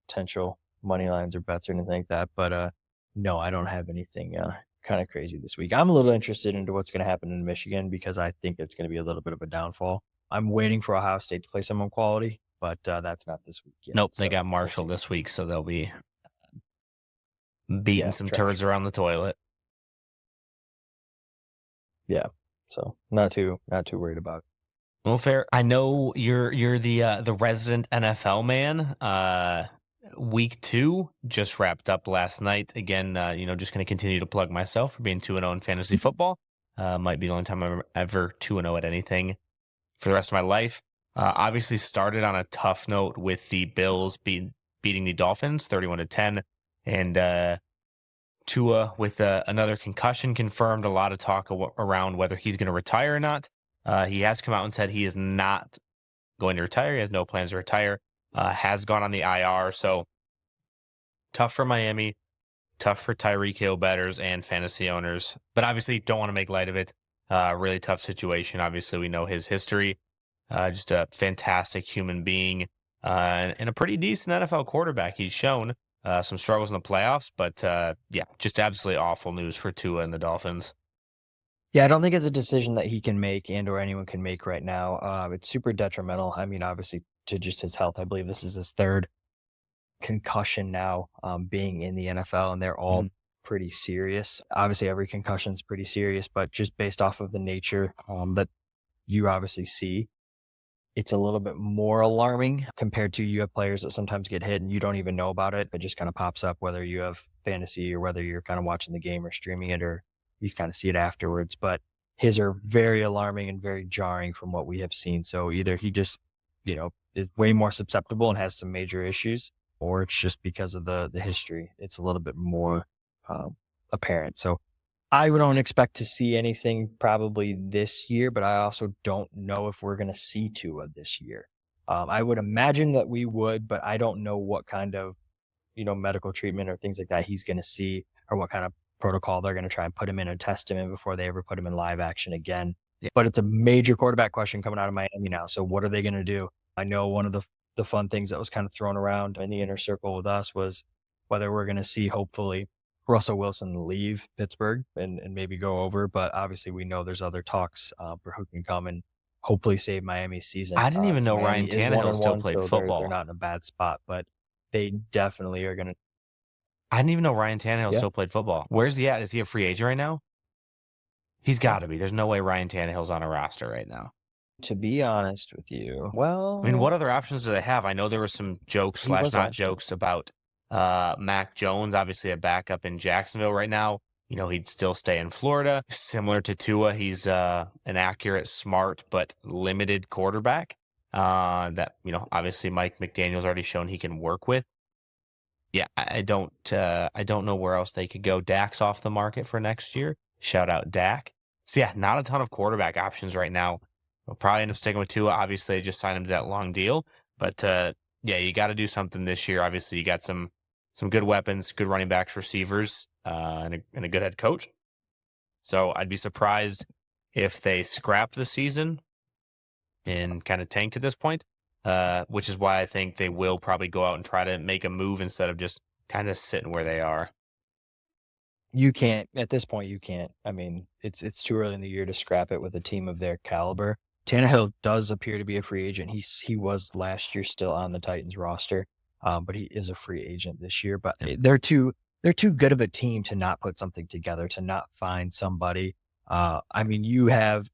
potential money lines or bets or anything like that. But no, I don't have anything kind of crazy this week. I'm a little interested into what's going to happen in Michigan, because I think it's going to be a little bit of a downfall. I'm waiting for Ohio State to play someone quality, but that's not this week yet. Nope, they so got we'll Marshall see. this week, so they'll be beating Yeah, some trash. turds around the toilet. Yeah, so not too worried about it. Well, fair. I know you're the resident NFL man. Week 2 just wrapped up last night. Again, just going to continue to plug myself for being 2-0 in fantasy football. Might be the only time I'm ever 2-0 at anything for the rest of my life. Obviously started on a tough note with the Bills beating the Dolphins 31-10, and Tua with another concussion confirmed. A lot of talk around whether he's going to retire or not. He has come out and said he is not going to retire. He has no plans to retire. Has gone on the IR. So tough for Miami, tough for Tyreek Hill bettors and fantasy owners, but obviously don't want to make light of it. Really tough situation. Obviously, we know his history. Just a fantastic human being and a pretty decent NFL quarterback. He's shown some struggles in the playoffs, but yeah, just absolutely awful news for Tua and the Dolphins. Yeah, I don't think it's a decision that he can make and or anyone can make right now. It's super detrimental. I mean, obviously, to just his health. I believe this is his third concussion now, being in the NFL, and they're all pretty serious. Obviously, every concussion is pretty serious, but just based off of the nature that you obviously see, it's a little bit more alarming compared to you have players that sometimes get hit and you don't even know about it. It just kind of pops up, whether you have fantasy or whether you're kind of watching the game or streaming it, or you kind of see it afterwards. But his are very alarming and very jarring from what we have seen. So either he just, is way more susceptible and has some major issues, or it's just because of the history. It's a little bit more apparent. So I don't expect to see anything probably this year, but I also don't know if we're going to see Tua this year. I would imagine that we would, but I don't know what kind of, medical treatment or things like that he's going to see, or what kind of protocol they're going to try and put him in and test him in before they ever put him in live action again. Yeah. But it's a major quarterback question coming out of Miami now. So what are they going to do? I know one of the fun things that was kind of thrown around in the inner circle with us was whether we're going to see, hopefully, Russell Wilson leave Pittsburgh and maybe go over. But obviously we know there's other talks for who can come and hopefully save Miami's season. I didn't even know Miami Ryan is Tannehill still 1-1, played so football. They're not in a bad spot, but they definitely are going to. I didn't even know Ryan Tannehill still played football. Where's he at? Is he a free agent right now? He's got to be. There's no way Ryan Tannehill's on a roster right now. To be honest with you, well, I mean, what other options do they have? I know there were some jokes / not jokes about Mac Jones, obviously a backup in Jacksonville right now. He'd still stay in Florida. Similar to Tua, he's an accurate, smart, but limited quarterback that, obviously Mike McDaniel's already shown he can work with. Yeah, I don't know where else they could go. Dak's off the market for next year. Shout out Dak. So yeah, not a ton of quarterback options right now. We'll probably end up sticking with Tua. Obviously, they just signed him to that long deal. But yeah, you got to do something this year. Obviously, you got some good weapons, good running backs, receivers, and a good head coach. So I'd be surprised if they scrap the season and kind of tank to this point, which is why I think they will probably go out and try to make a move instead of just kind of sitting where they are. You can't, at this point, you can't. I mean, it's too early in the year to scrap it with a team of their caliber. Tannehill does appear to be a free agent. He was last year still on the Titans roster, but he is a free agent this year. But they're too good of a team to not put something together, to not find somebody. I mean, you have,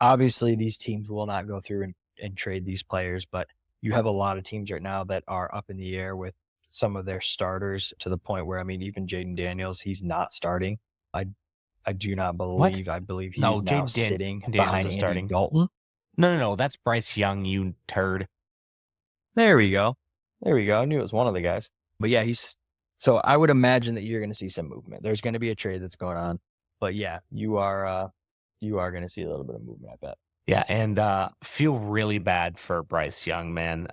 obviously these teams will not go through and trade these players, but you have a lot of teams right now that are up in the air with some of their starters to the point where, I mean, even Jaden Daniels, he's not starting. I do not believe. I believe he's now sitting behind Andy Dalton. No. That's Bryce Young, you turd. There we go. I knew it was one of the guys. But yeah, so I would imagine that you're going to see some movement. There's going to be a trade that's going on. But yeah, you are going to see a little bit of movement, I bet. Yeah, and feel really bad for Bryce Young, man.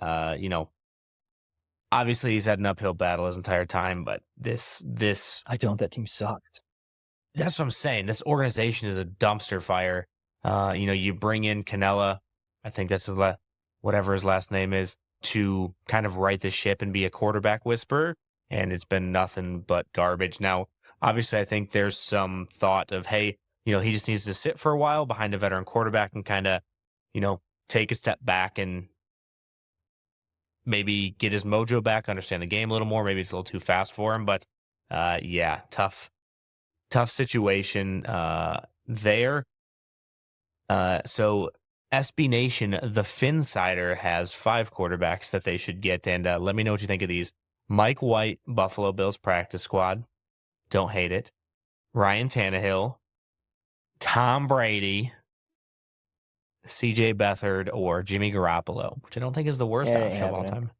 Obviously he's had an uphill battle his entire time, but this that team sucked. That's what I'm saying. This organization is a dumpster fire. You bring in Canella, I think that's whatever his last name is, to kind of right the ship and be a quarterback whisperer, and it's been nothing but garbage. Now, obviously, I think there's some thought of, hey, he just needs to sit for a while behind a veteran quarterback and kind of, take a step back and maybe get his mojo back, understand the game a little more. Maybe it's a little too fast for him, but yeah, tough situation there. So SB Nation, the Finsider, has 5 quarterbacks that they should get, and let me know what you think of these. Mike White, Buffalo Bills practice squad. Don't hate it. Ryan Tannehill, Tom Brady, CJ Beathard, or Jimmy Garoppolo, which I don't think is the worst option of all time.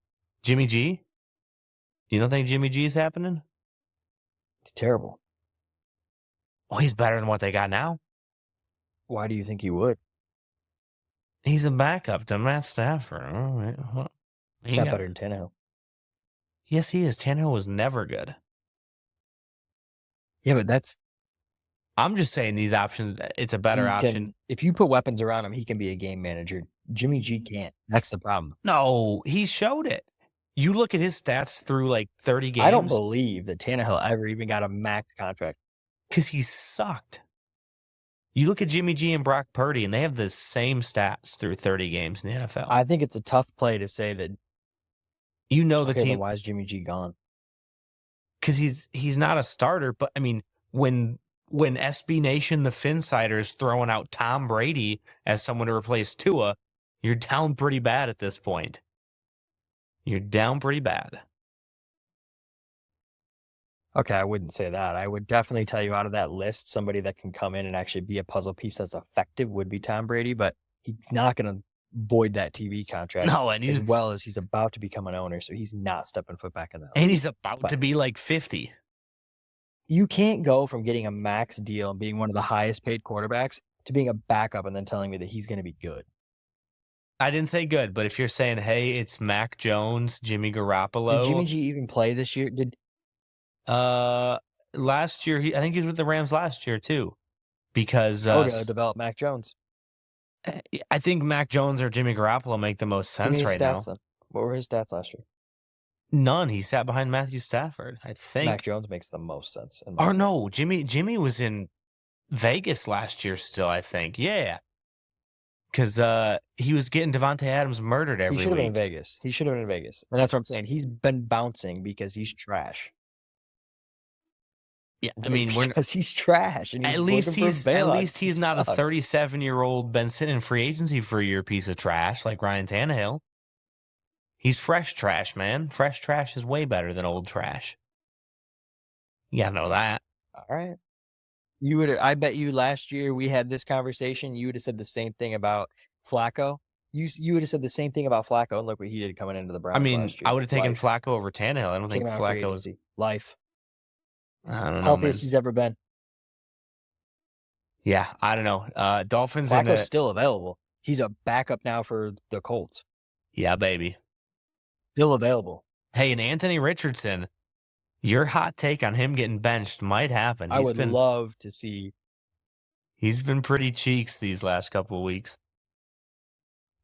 Jimmy G? You don't think Jimmy G is happening? It's terrible. Well, he's better than what they got now. Why do you think he would? He's a backup to Matt Stafford. He's not better than Tannehill. Yes, he is. Tannehill was never good. Yeah, but I'm just saying these options, it's a better option. If you put weapons around him, he can be a game manager. Jimmy G can't. That's the problem. No, he showed it. You look at his stats through like 30 games. I don't believe that Tannehill ever even got a max contract. Because he sucked. You look at Jimmy G and Brock Purdy, and they have the same stats through 30 games in the NFL. I think it's a tough play to say that. The team. Why is Jimmy G gone? Because he's not a starter. But I mean, when SB Nation, the Finsider, is throwing out Tom Brady as someone to replace Tua, you're down pretty bad at this point. You're down pretty bad. Okay, I wouldn't say that. I would definitely tell you out of that list, somebody that can come in and actually be a puzzle piece that's effective would be Tom Brady, but he's not going to void that TV contract. No, and as well as he's about to become an owner, so he's not stepping foot back in that. And he's about to be like 50. You can't go from getting a max deal and being one of the highest paid quarterbacks to being a backup and then telling me that he's going to be good. I didn't say good, but if you're saying, hey, it's Mac Jones, Jimmy Did Garoppolo. Jimmy G even play this year? Last year, I think he was with the Rams last year too, because develop Mac Jones? I think Mac Jones or Jimmy Garoppolo make the most Give me sense his right now. stats then. What were his stats last year? None. He sat behind Matthew Stafford, I think. Mac Jones makes the most sense. in my Or eyes. no, Jimmy was in Vegas last year still, I think. Yeah. Because he was getting Devontae Adams murdered every He should have been week. in Vegas. He should have been in Vegas. And that's what I'm saying. He's been bouncing because he's trash. Yeah, I mean, because he's trash. And he's at least he he's not a sucks. 37-year-old been sitting in free agency for a year piece of trash like Ryan Tannehill. He's fresh trash, man. Fresh trash is way better than old trash. You gotta know that. All right. I bet you last year we had this conversation, you would have said the same thing about Flacco. You would have said the same thing about Flacco, and look what he did coming into the Browns I mean, last year. I would have taken Life. Flacco over Tannehill. I don't think Came out of free Flacco was. agency. Life. I don't know, man. Healthiest he's ever been. Yeah, I don't know. Dolphins Flacco's still available. He's a backup now for the Colts. Yeah, baby. Still available. Hey, and Anthony Richardson, your hot take on him getting benched might happen. I would love to see. He's been pretty cheeks these last couple of weeks.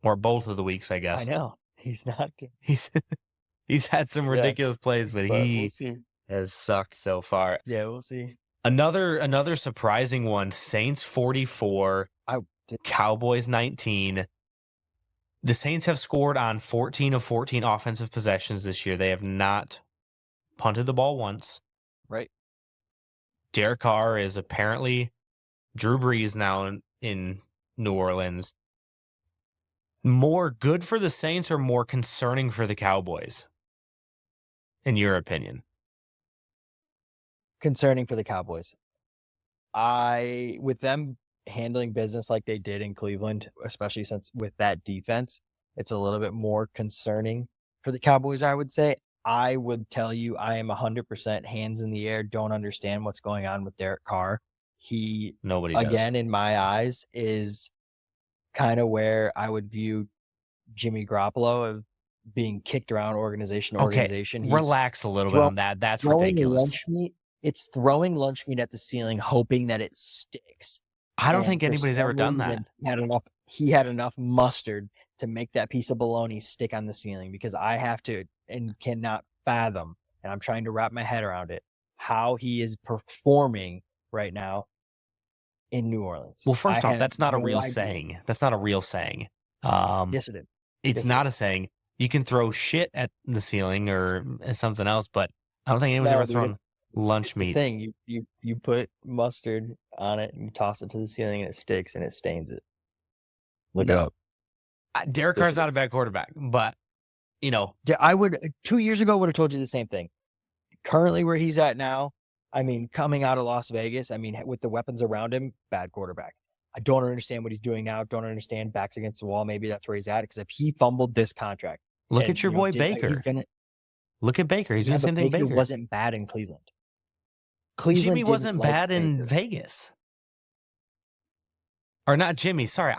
Or both of the weeks, I guess. I know. He's not good. He's had some ridiculous plays, but he we'll see. has sucked so far. Yeah, we'll see. Another surprising one, Saints 44, Cowboys 19. The Saints have scored on 14 of 14 offensive possessions this year. They have not punted the ball once. Right. Derek Carr is apparently Drew Brees now in New Orleans. More good for the Saints or more concerning for the Cowboys, in your opinion? Concerning for the Cowboys. With them handling business like they did in Cleveland, especially since with that defense, it's a little bit more concerning for the Cowboys, I would say. I would tell you I am 100% hands in the air, don't understand what's going on with Derek Carr. Nobody does. Again, in my eyes, is kind of where I would view Jimmy Garoppolo of being kicked around organization to organization. He's relax a little bit on that. That's ridiculous. It's throwing lunch meat at the ceiling, hoping that it sticks. I don't think anybody's ever done that. He had enough mustard to make that piece of bologna stick on the ceiling, because I have to and cannot fathom, and I'm trying to wrap my head around it, how he is performing right now in New Orleans. Well, first off, that's not a real saying. That's not a real saying. Yes, it is. It's not a saying. You can throw shit at the ceiling or something else, but I don't think anyone's ever thrown lunch meat. The thing you put mustard on it and you toss it to the ceiling and it sticks and it stains it. Look up. Derek Carr's not a bad quarterback, but I would 2 years ago would have told you the same thing. Currently, where he's at now, I mean, coming out of Las Vegas, I mean, with the weapons around him, bad quarterback. I don't understand what he's doing now. Don't understand, backs against the wall. Maybe that's where he's at. Because if he fumbled this contract, look at your boy Baker. Look at Baker. He's doing the same thing. Baker wasn't bad in Cleveland. Jimmy wasn't bad in Vegas. Or not Jimmy. Sorry.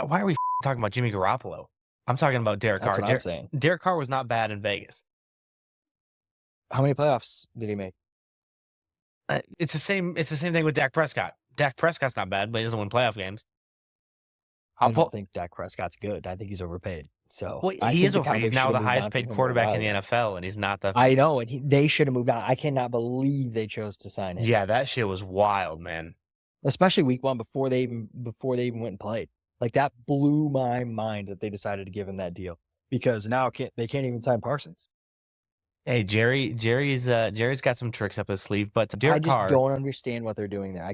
Why are we talking about Jimmy Garoppolo? I'm talking about Derek Carr. That's what I'm saying. Derek Carr was not bad in Vegas. How many playoffs did he make? It's the same thing with Dak Prescott. Dak Prescott's not bad, but he doesn't win playoff games. I don't think Dak Prescott's good. I think he's overpaid. So he is overpaid. He's now the highest paid quarterback in the NFL, and he's not the. I know, and they should have moved on. I cannot believe they chose to sign him. Yeah, that shit was wild, man. Especially week one before they even went and played. Like, that blew my mind that they decided to give him that deal, because now they can't even sign Parsons. Hey, Jerry's got some tricks up his sleeve, but Derek Carr, I just don't understand what they're doing there.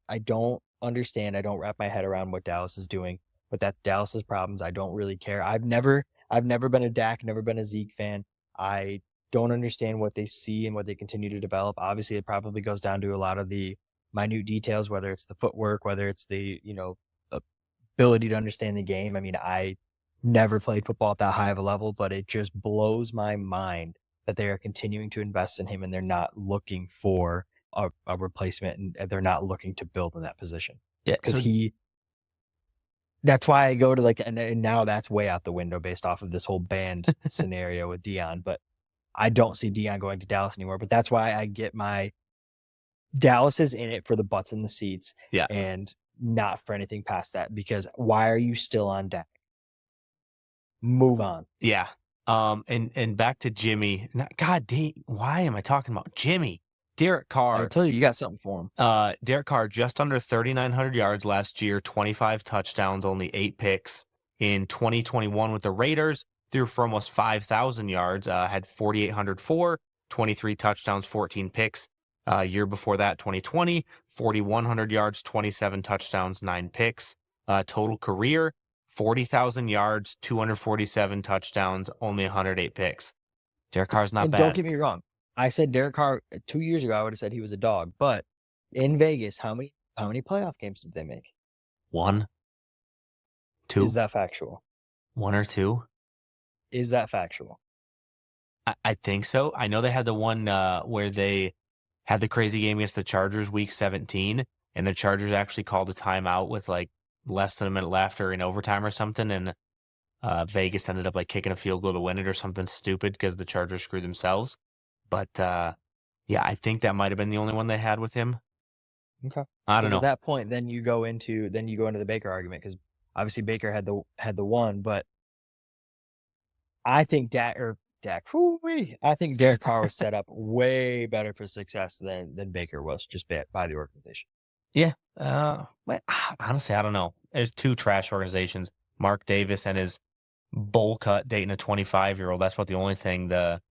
I don't understand. I don't wrap my head around what Dallas is doing, but that's Dallas's problems. I don't really care. I've never been a Dak, never been a Zeke fan. I don't understand what they see and what they continue to develop. Obviously, it probably goes down to a lot of the minute details, whether it's the footwork, whether it's the, ability to understand the game. I mean, I never played football at that high of a level, but it just blows my mind that they are continuing to invest in him and they're not looking for a replacement, and they're not looking to build in that position. Yeah, Because that's why I go to and now that's way out the window based off of this whole band scenario with Dion. But I don't see Dion going to Dallas anymore. But that's why I get my Dallas is in it for the butts in the seats, yeah, and not for anything past that. Because why are you still on deck? Move on. yeah. And back to Jimmy. God dang, why am I talking about Jimmy? Derek I Carr. tell you got something for him. Derek Carr just under 3,900 yards last year, 25 touchdowns, only 8 picks. In 2021 with the Raiders, threw for almost 5,000 yards, had 4,804, 23 touchdowns, 14 picks. Year before that, 2020, 4,100 yards, 27 touchdowns, 9 picks. Total career, 40,000 yards, 247 touchdowns, only 108 picks. Derek Carr's not And bad. don't get me wrong. I said Derek Carr 2 years ago. I would have said he was a dog. But in Vegas, how many playoff games did they make? 1, 2, Is that factual? 1 or 2. Is that factual? I think so. I know they had the one where they had the crazy game against the Chargers week 17, and the Chargers actually called a timeout with like less than a minute left or in overtime or something, and Vegas ended up like kicking a field goal to win it or something stupid because the Chargers screwed themselves. But yeah, I think that might have been the only one they had with him. Okay. I don't know. At that point, then you go into the Baker argument, because obviously Baker had the one, but I think I think Derek Carr was set up way better for success than Baker was, just by the organization. Yeah. But honestly, I don't know. There's 2 trash organizations, Mark Davis and his bowl cut dating a 25-year-old. That's about the only thing the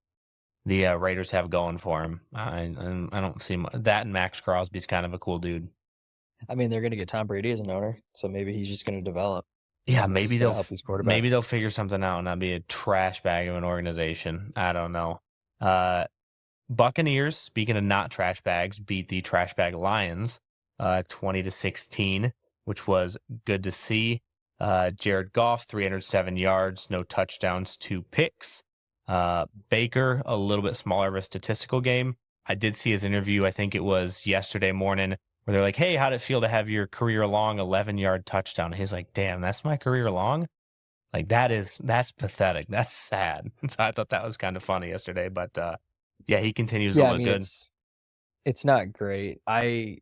Raiders have going for him. I don't see that, and Max Crosby's kind of a cool dude. I mean, they're going to get Tom Brady as an owner, so maybe he's just going to develop. Yeah, maybe they'll help his quarterback. maybe they'll figure something out and not be a trash bag of an organization. I don't know. Buccaneers, speaking of not trash bags, beat the trash bag Lions 20-16, which was good to see. Jared Goff, 307 yards, no touchdowns, 2 picks. Baker, a little bit smaller of a statistical game. I did see his interview, I think it was yesterday morning, where they're like, hey, how'd it feel to have your career-long 11-yard touchdown? And he's like, damn, that's my career-long? Like, that's pathetic. That's sad. So I thought that was kind of funny yesterday. But, yeah, he continues to look good. It's not great. I'm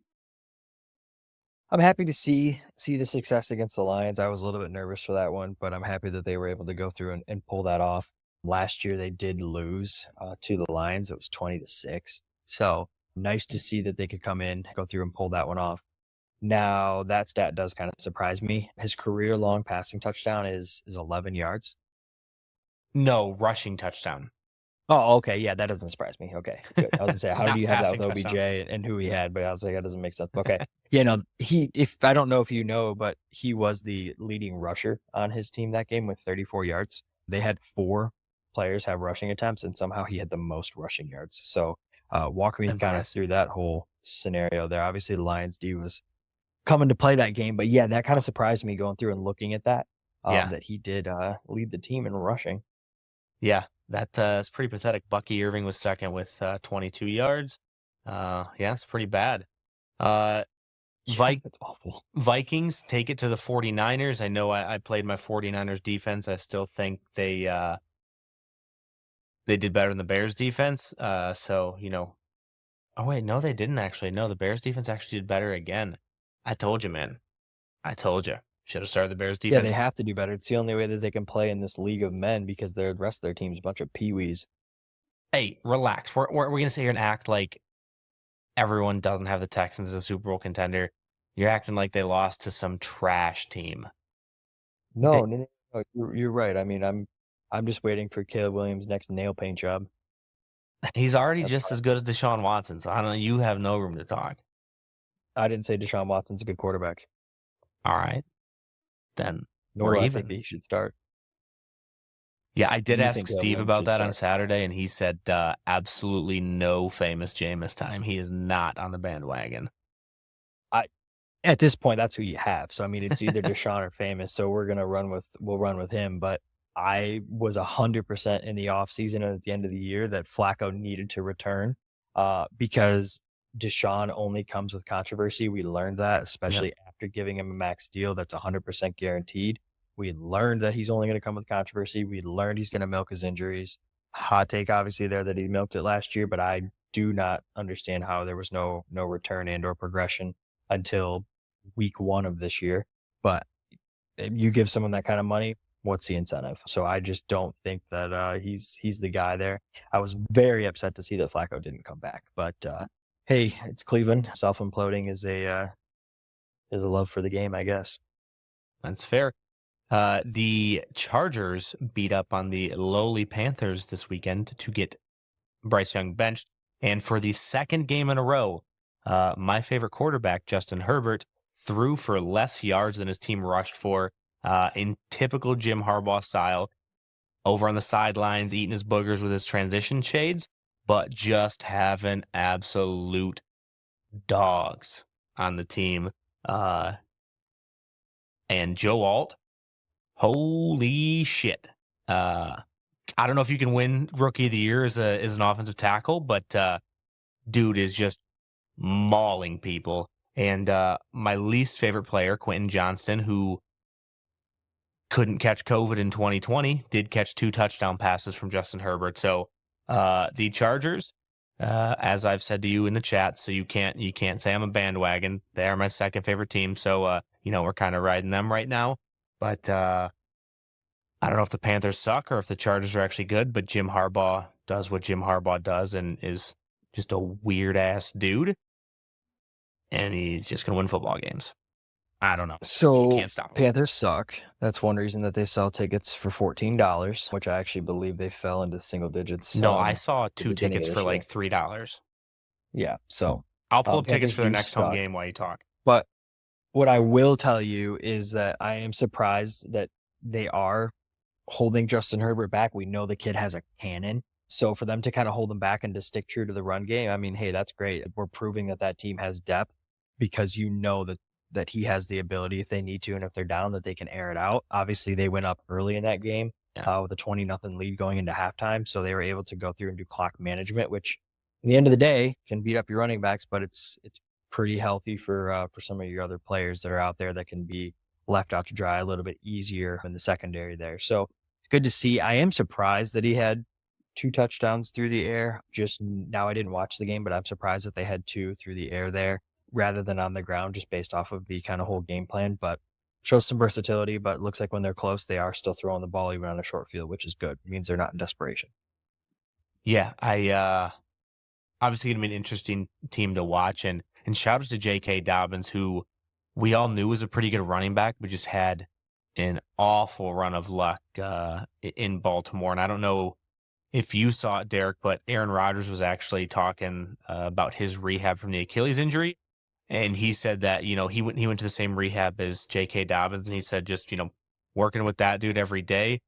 happy to see the success against the Lions. I was a little bit nervous for that one, but I'm happy that they were able to go through and pull that off. Last year, they did lose to the Lions. It was 20-6. So nice to see that they could come in, go through and pull that one off. Now, that stat does kind of surprise me. His career-long passing touchdown is 11 yards. No, rushing touchdown. Oh, okay. Yeah, that doesn't surprise me. Okay, good. I was going to say, how do you have that with passing OBJ touchdown. and who he had? But I was like, that doesn't make sense. Okay. Yeah, no, I don't know if you know, but he was the leading rusher on his team that game with 34 yards. They had 4 players have rushing attempts, and somehow he had the most rushing yards. So walk me kind of through that whole scenario there. Obviously, the Lions D was coming to play that game, but yeah, that kind of surprised me going through and looking at that. That he did lead the team in rushing. Yeah, that's pretty pathetic. Bucky Irving was second with 22 yards. Yeah, it's pretty bad. That's awful. Vikings take it to the 49ers. I know I played my 49ers defense. I still think they did better than the Bears defense. So, oh wait, no, they didn't actually. No, the Bears defense actually did better again. I told you, man. I told you. Should have started the Bears defense. Yeah, they have to do better. It's the only way that they can play in this league of men, because the rest of their team's a bunch of peewees. Hey, relax. We're going to sit here and act like everyone doesn't have the Texans as a Super Bowl contender. You're acting like they lost to some trash team. No, you're right. I mean, I'm just waiting for Caleb Williams' next nail paint job. He's already just as good as Deshaun Watson, so I don't know. You have no room to talk. I didn't say Deshaun Watson's a good quarterback. All right. Then Nor we're do I even. think that he should start. Yeah, I did You ask think Caleb Steve Williams about should that on start? Saturday, and he said absolutely no famous Jameis time. He is not on the bandwagon. At this point, that's who you have. So I mean, it's either Deshaun or Famous. So we'll run with him. But I was 100% in the offseason and at the end of the year that Flacco needed to return, because Deshaun only comes with controversy. We learned that, especially after giving him a max deal that's 100% guaranteed. We learned that he's only going to come with controversy. We learned he's going to milk his injuries. Hot take, obviously, there that he milked it last year, but I do not understand how there was no return and or progression until week 1 of this year. But you give someone that kind of money, what's the incentive? So I just don't think that he's the guy there. I was very upset to see that Flacco didn't come back, but hey, it's Cleveland. Self-imploding is a love for the game, I guess. That's fair. The Chargers beat up on the lowly Panthers this weekend to get Bryce Young benched. And for the second game in a row, my favorite quarterback, Justin Herbert, threw for less yards than his team rushed for in typical Jim Harbaugh style, over on the sidelines, eating his boogers with his transition shades, but just having absolute dogs on the team. And Joe Alt, holy shit. I don't know if you can win Rookie of the Year as an offensive tackle, but dude is just mauling people. And my least favorite player, Quentin Johnston, who couldn't catch COVID in 2020, did catch 2 touchdown passes from Justin Herbert. So the Chargers, as I've said to you in the chat, so you can't say I'm a bandwagon. They are my second favorite team. So we're kind of riding them right now. But I don't know if the Panthers suck or if the Chargers are actually good, but Jim Harbaugh does what Jim Harbaugh does and is just a weird-ass dude. And he's just going to win football games. I don't know. So You can't stop him. Panthers suck. That's one reason that they sell tickets for $14, which I actually believe they fell into single digits. No, I saw the 2 beginning tickets of for this like $3. Yeah, so I'll pull up tickets Panthers for their do next home suck. game while you talk. But what I will tell you is that I am surprised that they are holding Justin Herbert back. We know the kid has a cannon. So for them to kind of hold him back and to stick true to the run game, I mean, hey, that's great. We're proving that team has depth because you know that he has the ability if they need to and if they're down that they can air it out. Obviously, they went up early in that game with a 20-0 lead going into halftime. So they were able to go through and do clock management, which in the end of the day can beat up your running backs, but it's pretty healthy for some of your other players that are out there that can be left out to dry a little bit easier in the secondary there. So it's good to see. I am surprised that he had 2 touchdowns through the air. Just now, I didn't watch the game, but I'm surprised that they had 2 through the air there rather than on the ground, just based off of the kind of whole game plan. But shows some versatility, but it looks like when they're close, they are still throwing the ball even on a short field, which is good. It means they're not in desperation. Yeah, I obviously going to be an interesting team to watch. And shout out to J.K. Dobbins, who we all knew was a pretty good running back, but just had an awful run of luck in Baltimore. And I don't know if you saw it, Derek, but Aaron Rodgers was actually talking about his rehab from the Achilles injury. And he said that, he went to the same rehab as J.K. Dobbins. And he said just, working with that dude every day,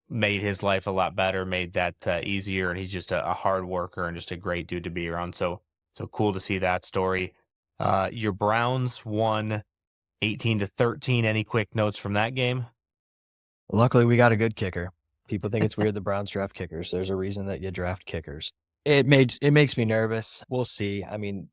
made his life a lot better, made that easier. And he's just a hard worker and just a great dude to be around. So cool to see that story. Your Browns won 18-13. Any quick notes from that game? Luckily, we got a good kicker. People think it's weird the Browns draft kickers. There's a reason that you draft kickers. It makes me nervous. We'll see. I mean,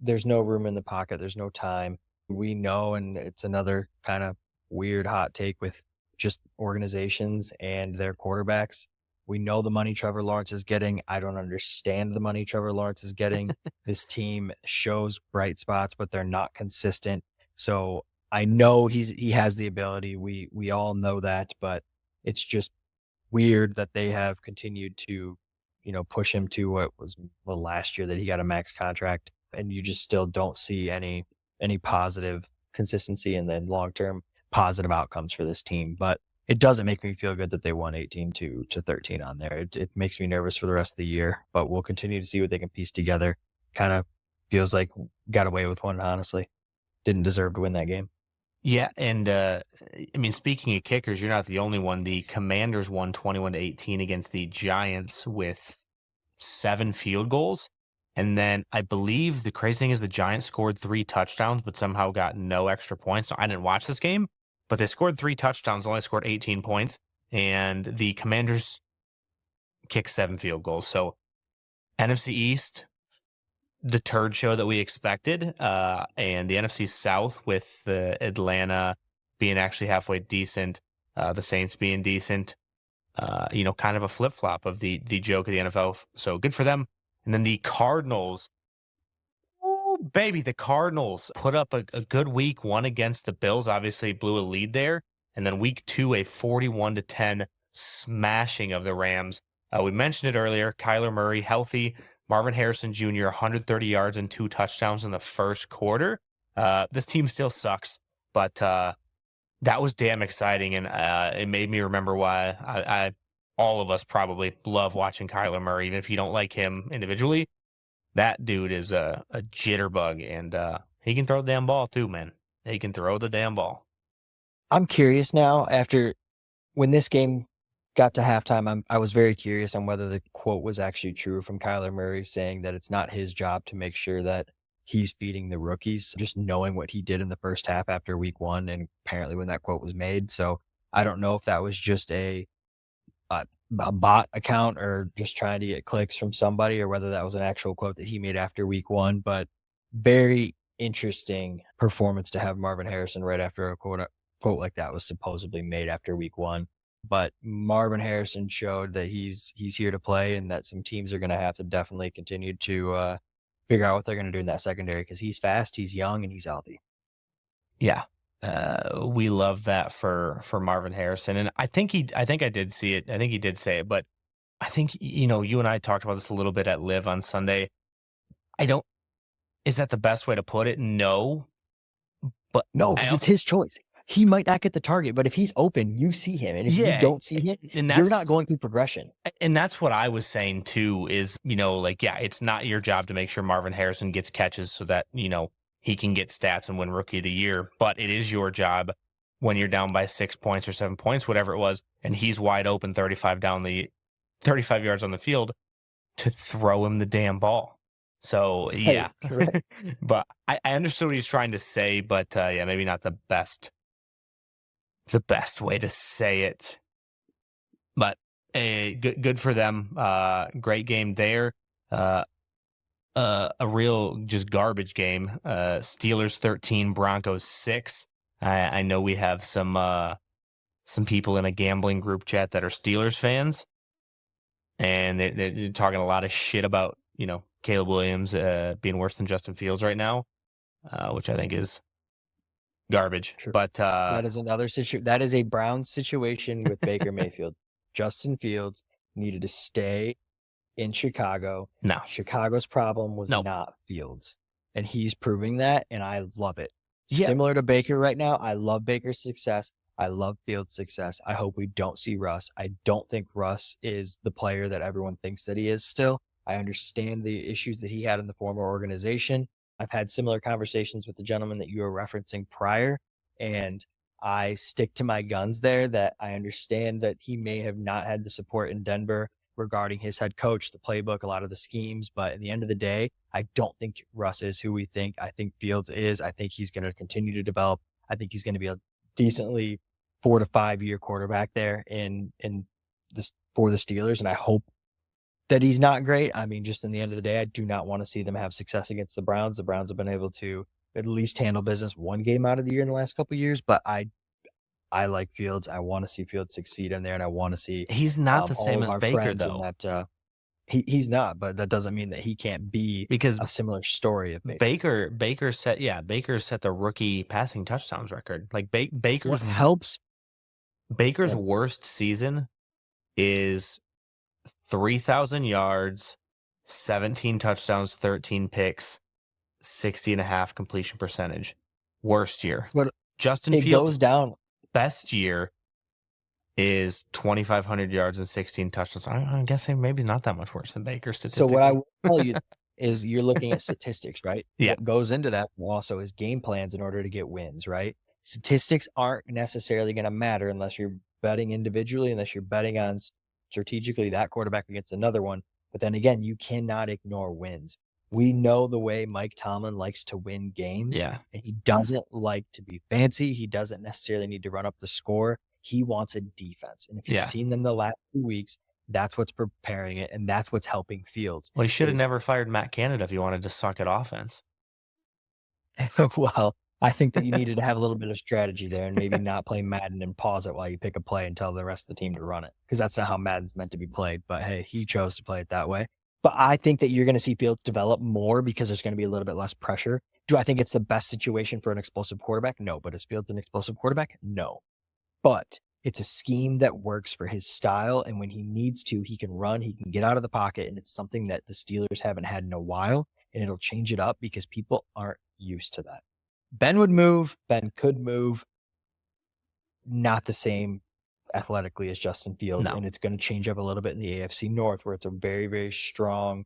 there's no room in the pocket. There's no time. We know, and it's another kind of weird hot take with just organizations and their quarterbacks. We know the money Trevor Lawrence is getting. I don't understand the money Trevor Lawrence is getting. This team shows bright spots, but they're not consistent. So I know he has the ability. We all know that, but it's just weird that they have continued to, push him to what was last year that he got a max contract, and you just still don't see any positive consistency and then long-term positive outcomes for this team. But it doesn't make me feel good that they won 18-13 on there. It makes me nervous for the rest of the year, but we'll continue to see what they can piece together. Kind of feels like got away with one, honestly. Didn't deserve to win that game. Yeah, and speaking of kickers, you're not the only one. The Commanders won 21-18 against the Giants with 7 field goals. And then I believe the crazy thing is the Giants scored 3 touchdowns, but somehow got no extra points. Now, I didn't watch this game, but they scored 3 touchdowns, only scored 18 points. And the Commanders kicked 7 field goals. So NFC East, the turd show that we expected. And the NFC South with the Atlanta being actually halfway decent, the Saints being decent, kind of a flip flop of the joke of the NFL. So good for them. And then the Cardinals. Oh, baby, the Cardinals put up a good week one against the Bills, obviously blew a lead there. And then week 2, a 41-10 smashing of the Rams. We mentioned it earlier, Kyler Murray healthy, Marvin Harrison Jr., 130 yards and 2 touchdowns in the first quarter. This team still sucks, but that was damn exciting, and it made me remember why I all of us probably love watching Kyler Murray, even if you don't like him individually. That dude is a jitterbug, and he can throw the damn ball too, man. He can throw the damn ball. I'm curious now, after when this game got to halftime, I was very curious on whether the quote was actually true from Kyler Murray, saying that it's not his job to make sure that he's feeding the rookies, just knowing what he did in the first half after week 1, and apparently when that quote was made. So I don't know if that was just a bot account or just trying to get clicks from somebody, or whether that was an actual quote that he made after week 1, but very interesting performance to have Marvin Harrison right after a quote like that was supposedly made after week 1. But Marvin Harrison showed that he's here to play, and that some teams are going to have to definitely continue to figure out what they're going to do in that secondary, because he's fast, he's young, and he's healthy. Yeah. We love that for Marvin Harrison. And I think I did see it. I think he did say it, but I think, you and I talked about this a little bit at Live on Sunday. Is that the best way to put it? No. But no, because it's his choice. He might not get the target, but if he's open, you see him. And if you don't see him, you're not going through progression. And that's what I was saying too, is, it's not your job to make sure Marvin Harrison gets catches so that, he can get stats and win Rookie of the Year, but it is your job when you're down by 6 points or 7 points, whatever it was, and he's wide open 35 yards on the field, to throw him the damn ball. So, yeah. Hey, right. But I understood what he's trying to say, but maybe not the best way to say it. But good for them. Great game there. A real just garbage game. Steelers 13, Broncos 6. I know we have some people in a gambling group chat that are Steelers fans, and they're talking a lot of shit about Caleb Williams being worse than Justin Fields right now, which I think is garbage. True. But that is another situation. That is a Browns situation with Baker Mayfield. Justin Fields needed to stay in Chicago. No. Chicago's problem was not Fields. And he's proving that, and I love it. Yeah. Similar to Baker right now, I love Baker's success. I love Fields' success. I hope we don't see Russ. I don't think Russ is the player that everyone thinks that he is still. I understand the issues that he had in the former organization. I've had similar conversations with the gentleman that you were referencing prior, and I stick to my guns there that I understand that he may have not had the support in Denver regarding his head coach, the playbook, a lot of the schemes. But at the end of the day, I don't think Russ is who we think. I think Fields is. I think he's going to continue to develop. I think he's going to be a decently 4 to 5 year quarterback there in this for the Steelers. And I hope that he's not great. I mean, just in the end of the day, I do not want to see them have success against the Browns. The Browns have been able to at least handle business one game out of the year in the last couple of years, but I like Fields. I want to see Fields succeed in there, and I want to see he's not the same as Baker, though. That, he's not, but that doesn't mean that he can't be, because a similar story of Baker. Baker set the rookie passing touchdowns record. Like Baker's helps. Baker's worst season is 3,000 yards, 17 touchdowns, 13 picks, 60.5 completion percentage. Worst year. But Justin Fields goes down. Best year is 2,500 yards and 16 touchdowns. I'm guessing maybe not that much worse than Baker statistically. So what I will tell you is you're looking at statistics, right? Yeah. What goes into that also is game plans in order to get wins, right? Statistics aren't necessarily going to matter unless you're betting individually, unless you're betting on strategically that quarterback against another one. But then again, you cannot ignore wins. We know the way Mike Tomlin likes to win games. Yeah. And he doesn't like to be fancy. He doesn't necessarily need to run up the score. He wants a defense. And if you've seen them the last 2 weeks, That's what's preparing it, and that's what's helping Fields. Well, he should have never fired Matt Canada if he wanted to suck at offense. Well, I think that you needed to have a little bit of strategy there and maybe not play Madden and pause it while you pick a play and tell the rest of the team to run it, because that's not how Madden's meant to be played. But hey, he chose to play it that way. But I think that you're going to see Fields develop more because there's going to be a little bit less pressure. Do I think it's the best situation for an explosive quarterback? No. But is Fields an explosive quarterback? No. But it's a scheme that works for his style. And when he needs to, he can run, he can get out of the pocket. And it's something that the Steelers haven't had in a while. And it'll change it up because people aren't used to that. Ben would move. Ben could move. Not the same athletically as Justin Fields. No. And it's going to change up a little bit in the AFC North, where it's a very, very strong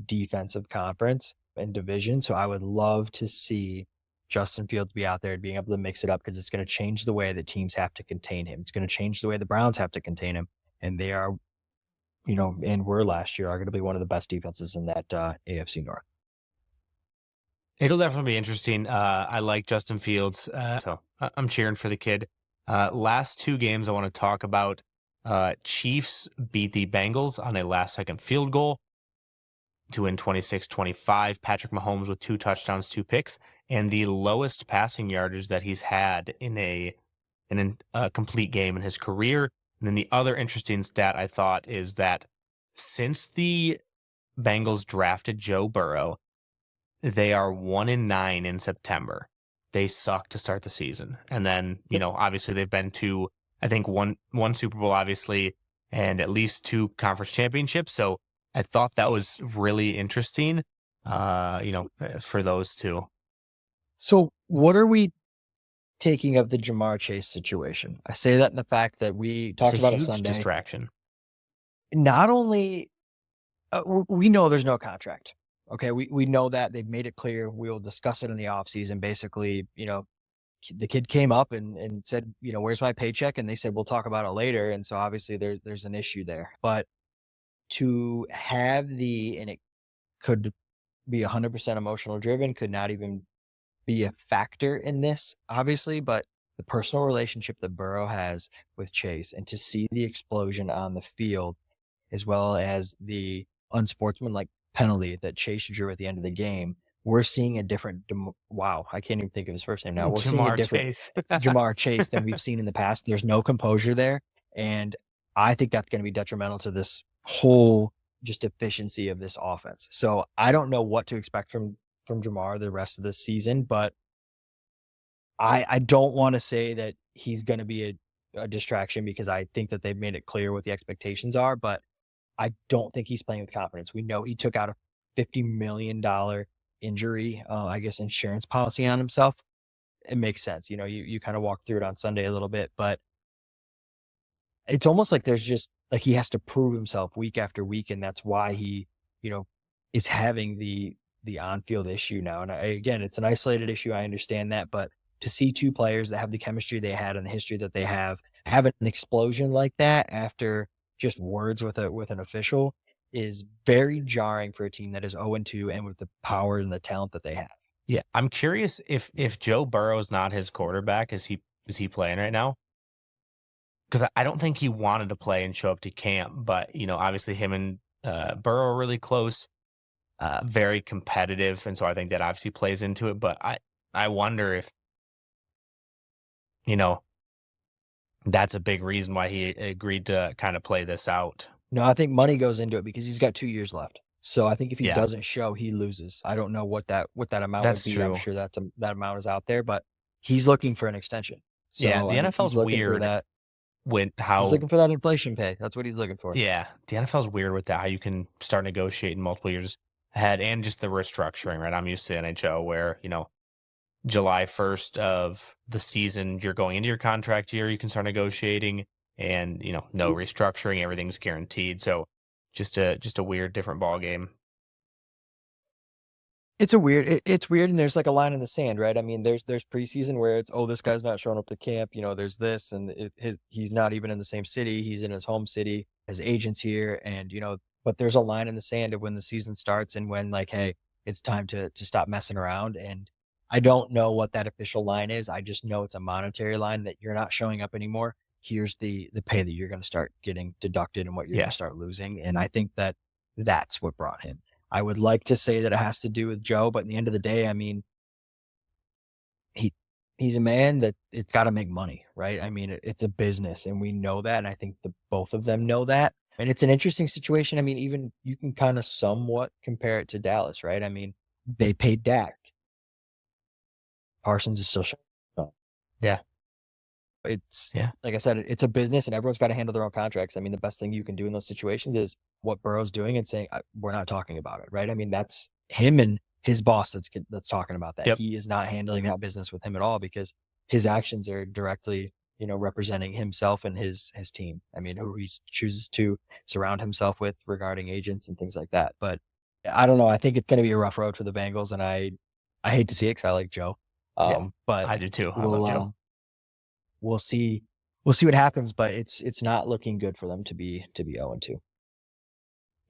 defensive conference and division. So I would love to see Justin Fields be out there and being able to mix it up, because it's going to change the way that teams have to contain him. It's going to change the way the Browns have to contain him. And they are, and were last year arguably one of the best defenses in that AFC North. It'll definitely be interesting. I like Justin Fields, so I'm cheering for the kid. Last two games I want to talk about. Chiefs beat the Bengals on a last-second field goal to win 26-25. Patrick Mahomes with 2 touchdowns, 2 picks, and the lowest passing yardage that he's had in a complete game in his career. And then the other interesting stat I thought is that since the Bengals drafted Joe Burrow, they are 1-9 in September. They suck to start the season. And then, obviously they've been to, I think, one Super Bowl, obviously, and at least 2 conference championships. So I thought that was really interesting, for those two. So what are we taking of the Jamar Chase situation? I say that in the fact that we talked about it Sunday. Distraction. Not only, we know there's no contract. Okay, we know that. They've made it clear. We'll discuss it in the offseason. Basically, the kid came up and said, where's my paycheck? And they said, we'll talk about it later. And so obviously there's an issue there. But to have and it could be 100% emotional driven, could not even be a factor in this, obviously, but the personal relationship that Burrow has with Chase, and to see the explosion on the field, as well as the unsportsmanlike penalty that Chase drew at the end of the game, we're seeing a different, I can't even think of his first name now. We're seeing a different Jamar Chase than we've seen in the past. There's no composure there. And I think that's going to be detrimental to this whole just efficiency of this offense. So I don't know what to expect from Jamar the rest of the season, but I don't want to say that he's going to be a distraction, because I think that they've made it clear what the expectations are, but I don't think he's playing with confidence. We know he took out a $50 million injury, insurance policy on himself. It makes sense. You kind of walked through it on Sunday a little bit, but it's almost like there's just like he has to prove himself week after week. And that's why he, is having the on-field issue now. And again, it's an isolated issue. I understand that, but to see 2 players that have the chemistry they had and the history that they have an explosion like that after just words with an official is very jarring for a team that is 0-2 and with the power and the talent that they have. Yeah, I'm curious if Joe Burrow's not his quarterback, is he playing right now? Because I don't think he wanted to play and show up to camp, but obviously him and Burrow are really close, very competitive, and so I think that obviously plays into it. But I wonder if that's a big reason why he agreed to kind of play this out. No, I think money goes into it because he's got 2 years left. So I think if he doesn't show, he loses. I don't know what that amount would be. True. I'm sure that amount is out there, but he's looking for an extension. So, the NFL's weird. He's looking for that inflation pay. That's what he's looking for. Yeah, the NFL's weird with that, how you can start negotiating multiple years ahead, and just the restructuring, right? I'm used to NHL where, July 1st of the season, you're going into your contract year, you can start negotiating, and, no restructuring, everything's guaranteed. So just a weird, different ball game. It's weird, and there's like a line in the sand, right? I mean, there's preseason where it's, this guy's not showing up to camp. There's this, and he's not even in the same city. He's in his home city. His agent's here, and but there's a line in the sand of when the season starts and when, like, hey, it's time to stop messing around. And I don't know what that official line is. I just know it's a monetary line that you're not showing up anymore. here's the pay that you're going to start getting deducted and what you're Yeah. going to start losing. And I think that that's what brought him. I would like to say that it has to do with Joe, but in the end of the day, I mean, he's a man that it's got to make money, right? I mean, it's a business, and we know that, and I think the both of them know that. And it's an interesting situation. I mean, even you can kind of somewhat compare it to Dallas, right? I mean, they paid Dak. Parsons is still showing. Yeah. It's Yeah. like I said, it's a business, and everyone's got to handle their own contracts. I mean, the best thing you can do in those situations is what Burrow's doing and saying, "We're not talking about it," right? I mean, that's him and his boss that's talking about that. Yep. He is not handling that business with him at all because his actions are directly, representing himself and his team. I mean, who he chooses to surround himself with regarding agents and things like that. But I don't know. I think it's going to be a rough road for the Bengals, and I hate to see it because I like Joe. But I do too. I love Joe. We'll see what happens, but it's not looking good for them to be 0-2.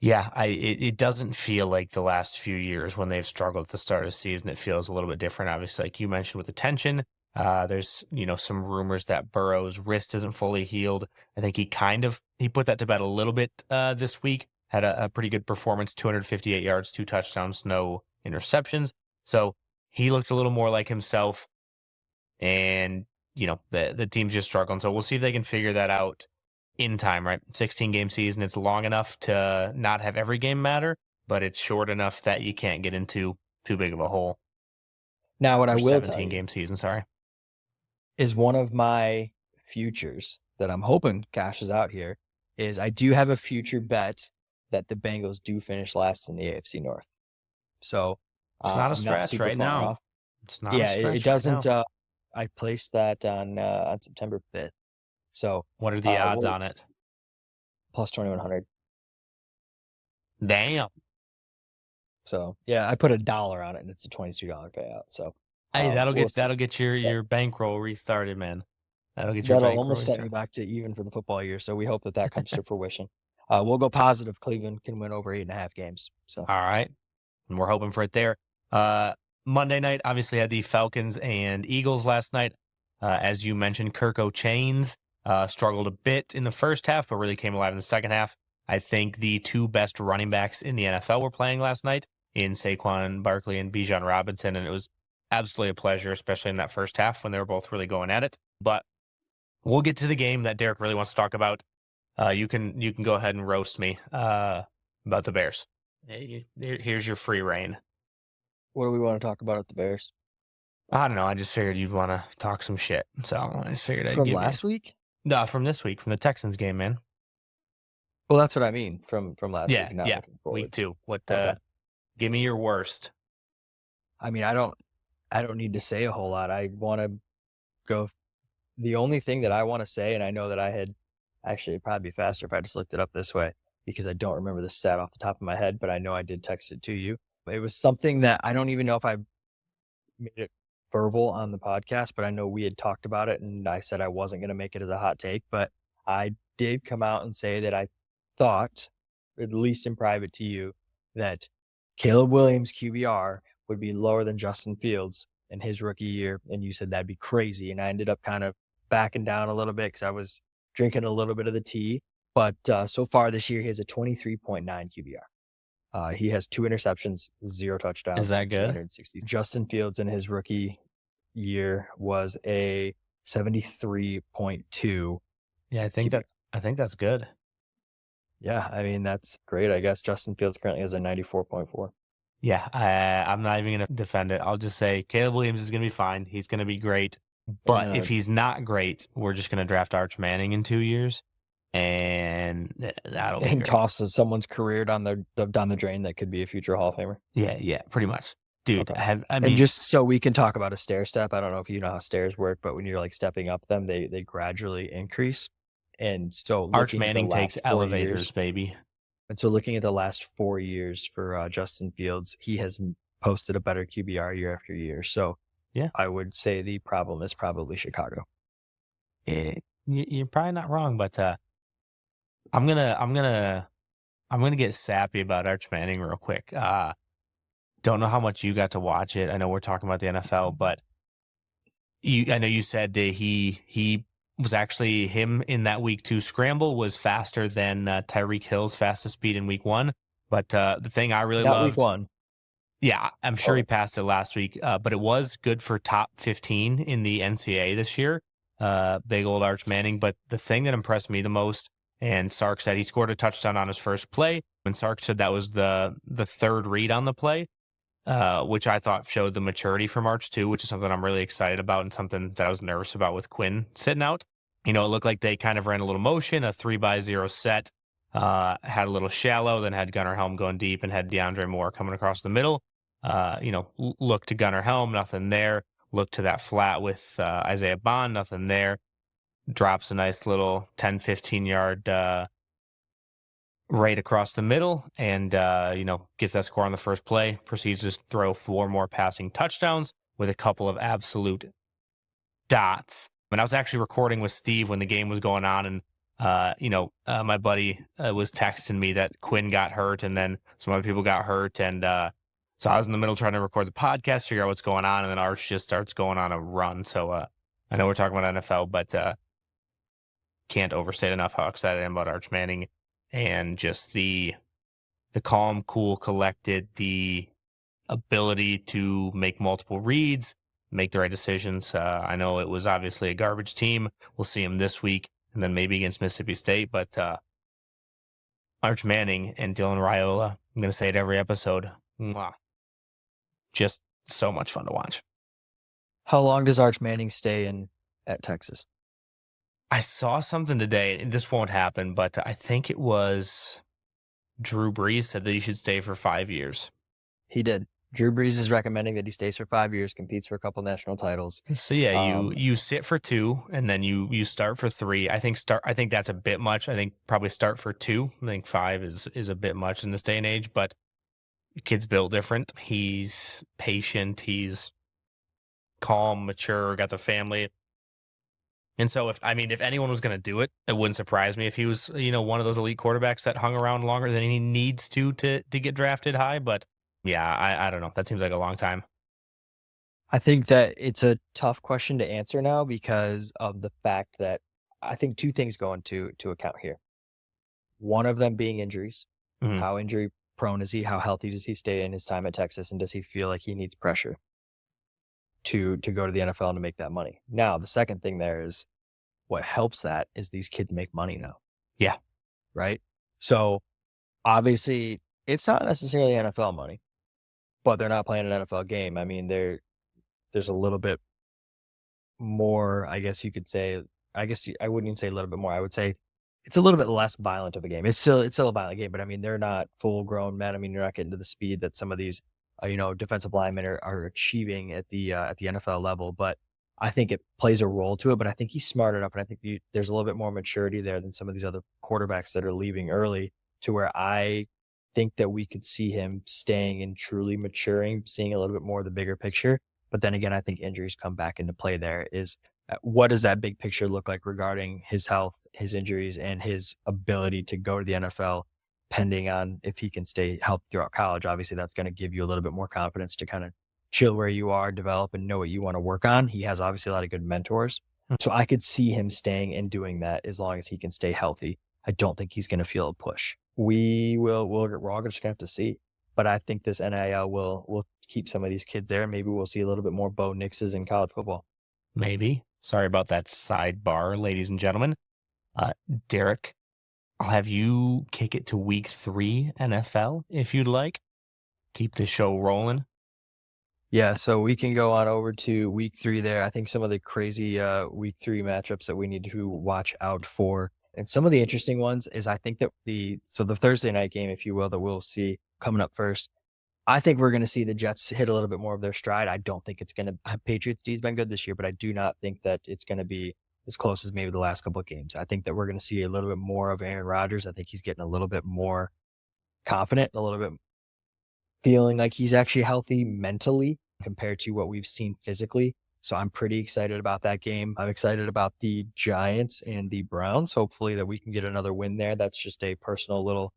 Yeah, it doesn't feel like the last few years when they've struggled at the start of the season. It feels a little bit different, obviously, like you mentioned with the tension. There's some rumors that Burrow's wrist isn't fully healed. I think he put that to bed a little bit this week. Had a pretty good performance, 258 yards, 2 touchdowns, no interceptions. So he looked a little more like himself, and the team's just struggling. So we'll see if they can figure that out in time, right? 16-game season. It's long enough to not have every game matter, but it's short enough that you can't get into too big of a hole. Now, what I will tell you 17-game season, sorry, is one of my futures that I'm hoping cashes out here is I do have a future bet that the Bengals do finish last in the AFC North. So it's not a I'm stretch super right far now. off. It's not. Yeah, a stretch it doesn't. Right now. I placed that on September 5th. So What are the odds on it? plus 2,100. Damn. So yeah, I put $1 on it, and it's a $22 payout. So Hey, that'll we'll get your bankroll restarted, man. That'll get your that'll bankroll almost set me restarted. back to even for the football year. So we hope that comes to fruition. We'll go positive. Cleveland can win over 8.5 games. So All right, and we're hoping for it there. Monday night, obviously, had the Falcons and Eagles last night. As you mentioned, Kirko Chains struggled a bit in the first half, but really came alive in the second half. I think the 2 best running backs in the NFL were playing last night in Saquon Barkley and Bijan Robinson, and it was absolutely a pleasure, especially in that first half when they were both really going at it. But we'll get to the game that Derek really wants to talk about. You can go ahead and roast me about the Bears. Here's your free reign. what do we want to talk about at the Bears? I don't know. I just figured you'd want to talk some shit, so I just figured I'd From give last week? No, from this week, from the Texans game, man. Well, that's what I mean. From last Yeah, week. Not yeah. looking forward. Week 2. What? Okay. Give me your worst. I mean, I don't need to say a whole lot. I want to go. The only thing that I want to say, and I know that I had actually it'd probably be faster if I just looked it up this way because I don't remember the stat off the top of my head, but I know I did text it to you. It was something that I don't even know if I made it verbal on the podcast, but I know we had talked about it, and I said I wasn't going to make it as a hot take, but I did come out and say that I thought, at least in private to you, that Caleb Williams QBR would be lower than Justin Fields in his rookie year, and you said that'd be crazy, and I ended up kind of backing down a little bit because I was drinking a little bit of the tea, but so far this year he has a 23.9 QBR. He has 2 interceptions, 0 touchdowns. Is that good? 260. Justin Fields in his rookie year was a 73.2. Yeah, I think that's good. Yeah, I mean, that's great. I guess Justin Fields currently has a 94.4. Yeah, I'm not even going to defend it. I'll just say Caleb Williams is going to be fine. He's going to be great. But if he's not great, we're just going to draft Arch Manning in 2 years, and that'll be and great. toss someone's career down the drain that could be a future Hall of Famer. Yeah, pretty much. Dude, Okay. I mean, And just so we can talk about a stair step, I don't know if you know how stairs work, but when you're like stepping up them, they gradually increase. And so Arch looking at the Manning takes last 4 elevators, years- baby. And so looking at the last 4 years for Justin Fields, he has posted a better QBR year after year. So Yeah. I would say the problem is probably Chicago. You're probably not wrong, but I'm gonna get sappy about Arch Manning real quick. Don't know how much you got to watch it. I know we're talking about the NFL, but I know you said that he was actually him in that week 2 scramble was faster than Tyreek Hill's fastest speed in week 1. But the thing I really Not week loved, 1. yeah, I'm sure he passed it last week, but it was good for top 15 in the NCAA this year. Big old Arch Manning. But the thing that impressed me the most, and Sark said he scored a touchdown on his first play, and Sark said that was the third read on the play, which I thought showed the maturity from Arch too, which is something I'm really excited about and something that I was nervous about with Quinn sitting out. It looked like they kind of ran a little motion, a 3-by-0 set, had a little shallow, then had Gunnar Helm going deep and had DeAndre Moore coming across the middle. Look to Gunnar Helm, nothing there. Look to that flat with Isaiah Bond, nothing there. Drops a nice little 10, 15-yard right across the middle and, gets that score on the first play. Proceeds to throw 4 more passing touchdowns with a couple of absolute dots. And I was actually recording with Steve when the game was going on, and my buddy was texting me that Quinn got hurt, and then some other people got hurt, and so I was in the middle trying to record the podcast, figure out what's going on, and then Arch just starts going on a run. So I know we're talking about NFL, but can't overstate enough how excited I am about Arch Manning and just the calm, cool, collected, the ability to make multiple reads, make the right decisions. I know it was obviously a garbage team. We'll see him this week and then maybe against Mississippi State. But Arch Manning and Dylan Raiola, I'm going to say it every episode. Mwah. Just so much fun to watch. How long does Arch Manning stay at Texas? I saw something today, and this won't happen, but I think it was Drew Brees said that he should stay for 5 years. He did. Drew Brees is recommending that he stays for 5 years, competes for a couple national titles. So yeah, you sit for 2 and then you start for 3. I think that's a bit much. I think probably start for 2. I think 5 is a bit much in this day and age, but the kid's built different. He's patient, he's calm, mature, got the family. And so if anyone was going to do it, it wouldn't surprise me if he was, one of those elite quarterbacks that hung around longer than he needs to get drafted high, but yeah, I don't know. That seems like a long time. I think that it's a tough question to answer now because of the fact that I think 2 things go into account here. One of them being injuries. Mhm. How injury prone is he? How healthy does he stay in his time at Texas? And does he feel like he needs pressure to go to the NFL and to make that money? Now, the second thing there is what helps that is these kids make money now. Yeah. Right? So obviously it's not necessarily NFL money, but they're not playing an NFL game. I mean, there's a little bit more, I guess you could say. I wouldn't even say a little bit more. I would say it's a little bit less violent of a game. It's still a violent game, but I mean, they're not full grown men. I mean, you're not getting to the speed that some of these, defensive linemen are achieving at the NFL level. But I think it plays a role to it. But I think he's smart enough, and I think there's a little bit more maturity there than some of these other quarterbacks that are leaving early, to where I think that we could see him staying and truly maturing, seeing a little bit more of the bigger picture. But then again, I think injuries come back into play there. Is what does that big picture look like regarding his health, his injuries, and his ability to go to the NFL, pending on if he can stay healthy throughout college? Obviously, that's going to give you a little bit more confidence to kind of chill where you are, develop, and know what you want to work on. He has obviously a lot of good mentors. So I could see him staying and doing that as long as he can stay healthy. I don't think he's going to feel a push. We're all just going to have to see. But I think this NIL will keep some of these kids there. Maybe we'll see a little bit more Bo Nixes in college football. Maybe. Sorry about that sidebar, ladies and gentlemen. Derek, I'll have you kick it to week 3 NFL if you'd like. Keep the show rolling. Yeah, so we can go on over to week 3 there. I think some of the crazy week 3 matchups that we need to watch out for. And some of the interesting ones is I think that the Thursday night game, if you will, that we'll see coming up first, I think we're going to see the Jets hit a little bit more of their stride. I don't think it's going to – Patriots D's been good this year, but I do not think that it's going to be as close as maybe the last couple of games. I think that we're going to see a little bit more of Aaron Rodgers. I think he's getting a little bit more confident, a little bit feeling like he's actually healthy mentally compared to what we've seen physically. So I'm pretty excited about that game. I'm excited about the Giants and the Browns. Hopefully that we can get another win there. That's just a personal little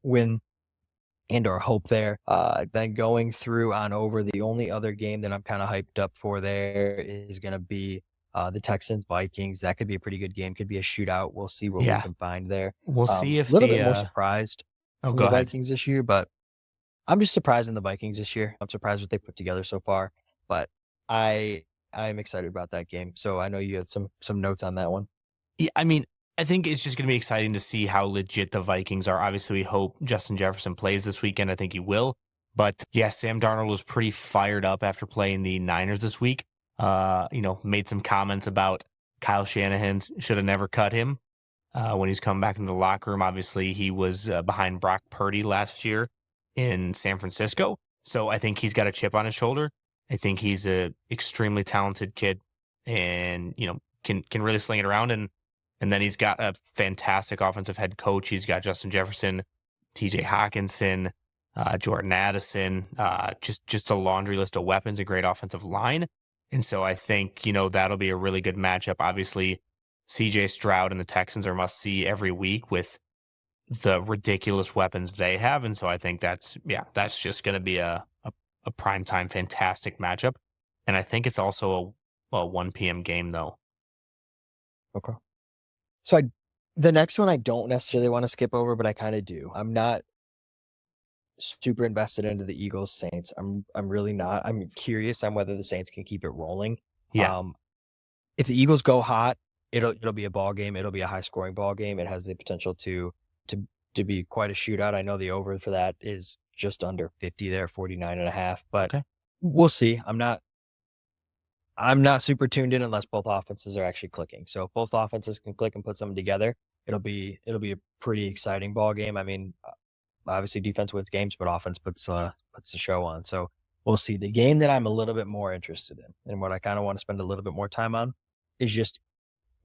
win and or hope there. Then going through on over, the only other game that I'm kind of hyped up for there is going to be The Texans, Vikings, that could be a pretty good game. Could be a shootout. We'll see what we Yeah. can find there. We'll A see if little the bit more surprised oh, from go the ahead. Vikings this year, but I'm just surprised in the Vikings this year. I'm surprised what they put together so far, but I'm excited about that game. So I know you had some notes on that one. Yeah, I mean, I think it's just going to be exciting to see how legit the Vikings are. Obviously, we hope Justin Jefferson plays this weekend. I think he will. But yeah, Sam Darnold was pretty fired up after playing the Niners this week. Made some comments about Kyle Shanahan should have never cut him when he's come back into the locker room. Obviously, he was behind Brock Purdy last year in San Francisco. So I think he's got a chip on his shoulder. I think he's a extremely talented kid and, can really sling it around. And then he's got a fantastic offensive head coach. He's got Justin Jefferson, TJ Hawkinson, Jordan Addison, just a laundry list of weapons, a great offensive line. And so I think, that'll be a really good matchup. Obviously, CJ Stroud and the Texans are must see every week with the ridiculous weapons they have. And so I think that's just going to be a primetime fantastic matchup. And I think it's also a 1 p.m. game, though. Okay. So the next one I don't necessarily want to skip over, but I kind of do. I'm not super invested into the Eagles Saints. I'm really not. I'm curious on whether the Saints can keep it rolling. Yeah. If the Eagles go hot, it'll be a ball game. It'll be a high scoring ball game. It has the potential to be quite a shootout. I know the over for that is just under 50 there, 49.5, but Okay. We'll see. I'm not super tuned in unless both offenses are actually clicking. So if both offenses can click and put something together, it'll be a pretty exciting ball game. I mean, obviously defense wins games, but offense puts the show on. So we'll see. The game that I'm a little bit more interested in and what I kind of want to spend a little bit more time on is just,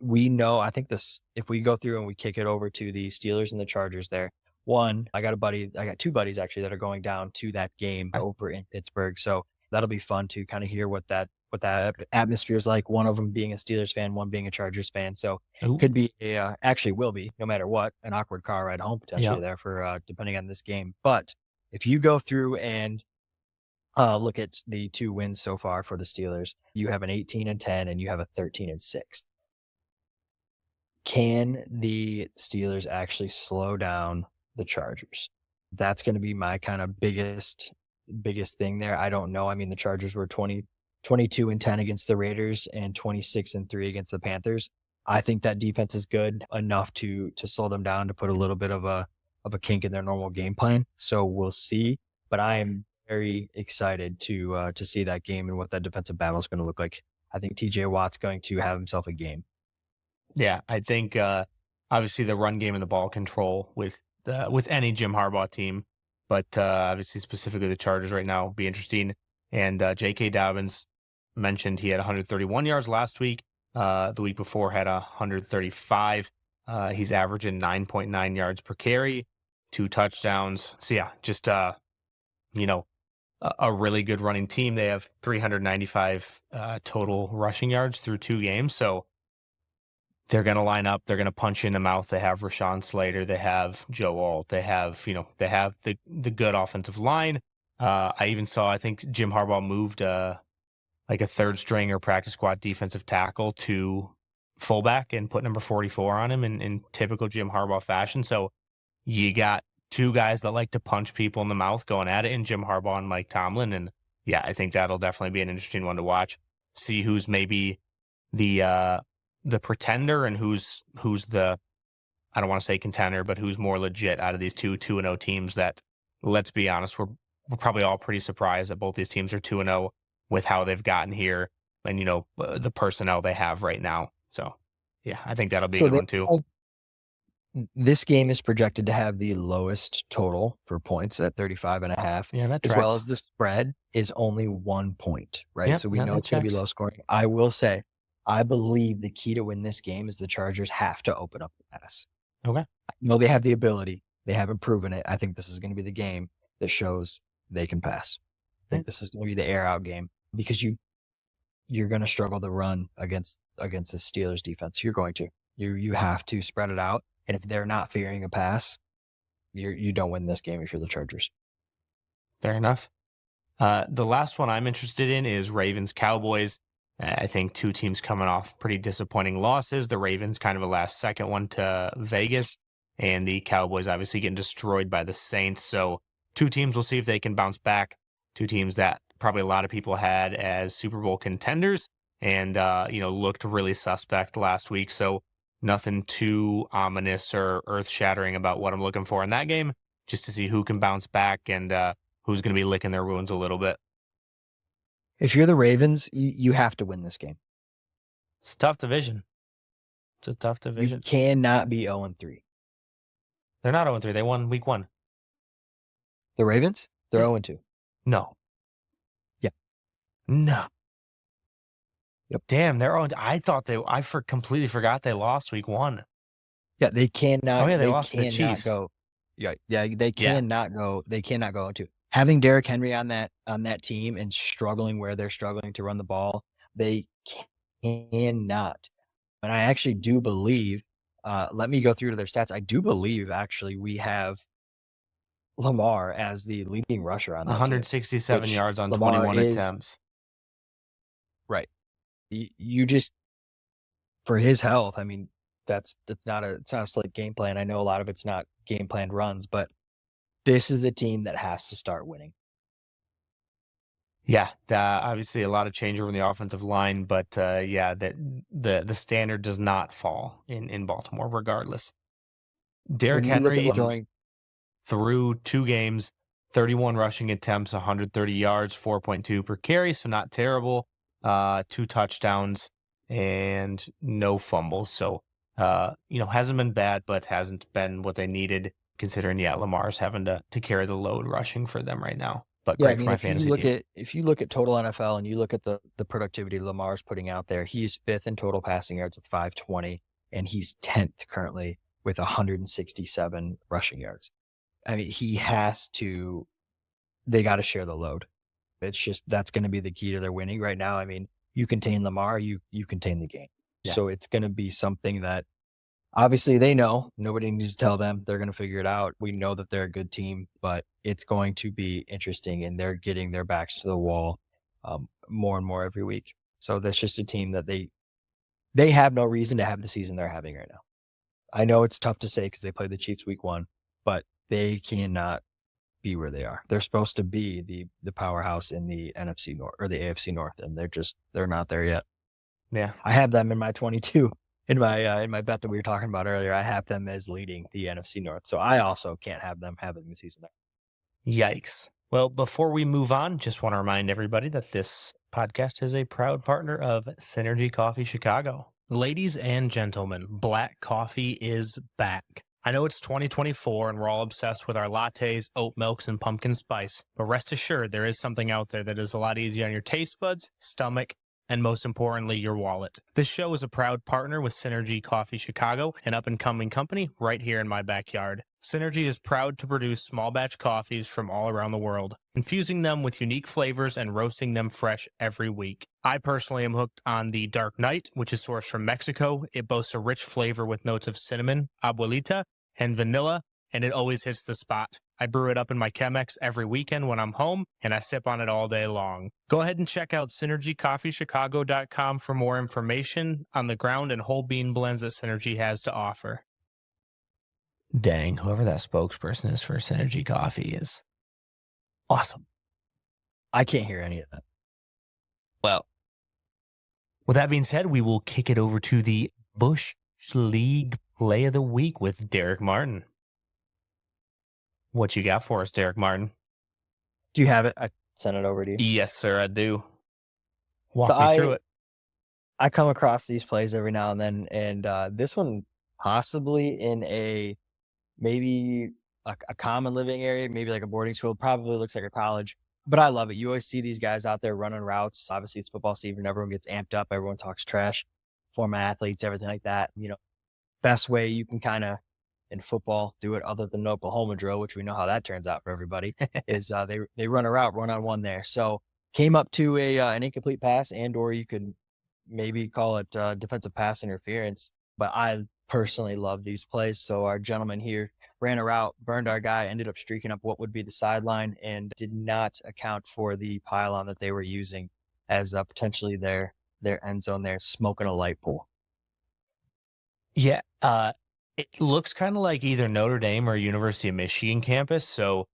we know, I think this, if we go through and we kick it over to the Steelers and the Chargers there, I got two buddies actually that are going down to that game over in Pittsburgh. So that'll be fun to kind of hear what that atmosphere is like. One of them being a Steelers fan, one being a Chargers fan. So could be actually will be, no matter what, an awkward car ride home potentially there for depending on this game. But if you go through and look at the 2 wins so far for the Steelers, you have an 18-10 and you have a 13-6. Can the Steelers actually slow down the Chargers? That's going to be my kind of biggest thing there. I don't know. I mean, the Chargers were 22-10 against the Raiders and 26-3 against the Panthers. I think that defense is good enough to slow them down, to put a little bit of a kink in their normal game plan. So we'll see. But I am very excited to see that game and what that defensive battle is going to look like. I think TJ Watt's going to have himself a game. Yeah, I think obviously the run game and the ball control with any Jim Harbaugh team, but obviously specifically the Chargers right now will be interesting. And J.K. Dobbins mentioned he had 131 yards last week. The week before had 135. He's averaging 9.9 yards per carry, 2 touchdowns. So yeah, just a really good running team. They have 395 total rushing yards through 2 games. So they're going to line up. They're going to punch you in the mouth. They have Rashawn Slater. They have Joe Alt. They have the good offensive line. I think Jim Harbaugh moved like a third string or practice squad defensive tackle to fullback and put number 44 on him in typical Jim Harbaugh fashion. So you got 2 guys that like to punch people in the mouth going at it in Jim Harbaugh and Mike Tomlin. And yeah, I think that'll definitely be an interesting one to watch. See who's maybe the pretender and who's the, I don't want to say contender, but who's more legit out of these 2-0 teams that, let's be honest, we're probably all pretty surprised that both these teams are 2-0 with how they've gotten here and, the personnel they have right now. So yeah, I think that'll be a good one too. This game is projected to have the lowest total for points at 35.5. Yeah, that as tracks. well as the spread is only 1 point, right? Yep, so we know it's going to be low scoring. I will say, I believe the key to win this game is the Chargers have to open up the pass. Okay. I know they have the ability. They haven't proven it. I think this is going to be the game that shows they can pass. I think this is going to be the air out game because you're going to struggle to run against the Steelers defense. You're going to. You have to spread it out. And if they're not fearing a pass, you don't win this game if you're the Chargers. Fair enough. The last one I'm interested in is Ravens-Cowboys. I think two teams coming off pretty disappointing losses. The Ravens kind of a last second one to Vegas, and the Cowboys obviously getting destroyed by the Saints. So two teams, we'll see if they can bounce back. Two teams that probably a lot of people had as Super Bowl contenders and, looked really suspect last week. So nothing too ominous or earth shattering about what I'm looking for in that game, just to see who can bounce back and who's going to be licking their wounds a little bit. If you're the Ravens, you have to win this game. It's a tough division. It's a tough division. You cannot be 0-3. They're not 0-3. They won week 1. The Ravens? They're 0-2. No. Yeah. No. Yep. Damn, they're 0. I completely forgot they lost week 1. Yeah, they cannot. Oh yeah, they lost to the cannot Chiefs. go. Yeah, they cannot go. They cannot go 0-2. Having Derrick Henry on that team and struggling where they're struggling to run the ball, they cannot. And I actually do believe. Let me go through to their stats. I do believe actually we have Lamar as the leading rusher on that 167 team, yards on Lamar 21 is, attempts. Right. You just, for his health, I mean, it's not a slick game plan. I know a lot of it's not game planned runs, but this is a team that has to start winning. Yeah, obviously a lot of change over in the offensive line, but that the standard does not fall in Baltimore regardless. Derrick Henry through 2 games, 31 rushing attempts, 130 yards, 4.2 per carry, so not terrible. 2 touchdowns and no fumbles. So, hasn't been bad, but hasn't been what they needed, considering, Lamar's having to carry the load rushing for them right now. But great for my fantasy team. If you look at total NFL and you look at the productivity Lamar's putting out there, he's 5th in total passing yards with 520, and he's 10th currently with 167 rushing yards. I mean, they got to share the load. It's just, that's going to be the key to their winning right now. I mean, you contain Lamar, you contain the game. Yeah. So it's going to be something that obviously they know. Nobody needs to tell them. They're going to figure it out. We know that they're a good team, but it's going to be interesting, and they're getting their backs to the wall more and more every week. So that's just a team that they have no reason to have the season they're having right now. I know it's tough to say because they played the Chiefs week 1, but they cannot be where they are. They're supposed to be the powerhouse in the NFC North or the AFC North, and they're not there yet. Yeah, I have them in my 22 in my bet that we were talking about earlier. I have them as leading the NFC North, so I also can't have them having the season there. Yikes. Well, before we move on, just want to remind everybody that this podcast is a proud partner of Synergy Coffee Chicago. Ladies and gentlemen, black coffee is back. I know it's 2024 and we're all obsessed with our lattes, oat milks, and pumpkin spice, but rest assured there is something out there that is a lot easier on your taste buds, stomach, and most importantly, your wallet. This show is a proud partner with Synergy Coffee Chicago, an up-and-coming company right here in my backyard. Synergy is proud to produce small batch coffees from all around the world, infusing them with unique flavors and roasting them fresh every week. I personally am hooked on the Dark Knight, which is sourced from Mexico. It boasts a rich flavor with notes of cinnamon, abuelita, and vanilla, and it always hits the spot. I brew it up in my Chemex every weekend when I'm home, and I sip on it all day long. Go ahead and check out SynergyCoffeeChicago.com for more information on the ground and whole bean blends that Synergy has to offer. Dang, whoever that spokesperson is for Synergy Coffee is awesome. I can't hear any of that. Well, with that being said, we will kick it over to the Bush League Play of the Week with Derek Martin. What you got for us, Derek Martin? Do you have it? I sent it over to you. Yes, sir, I do. Walk me through it. I come across these plays every now and then, and this one possibly in maybe a common living area, maybe like a boarding school, probably looks like a college. But I love it. You always see these guys out there running routes. Obviously, it's football season. Everyone gets amped up. Everyone talks trash, former athletes, everything like that. Best way you can kind of, in football, do it other than Oklahoma drill, which we know how that turns out for everybody, is they run a route, 1-on-1 there. So came up to an incomplete pass, or you could maybe call it defensive pass interference. But I personally love these plays. So our gentleman here ran a route, burned our guy, ended up streaking up what would be the sideline, and did not account for the pylon that they were using as potentially their their end zone there, smoking a light pole. Yeah, it looks kind of like either Notre Dame or University of Michigan campus. So,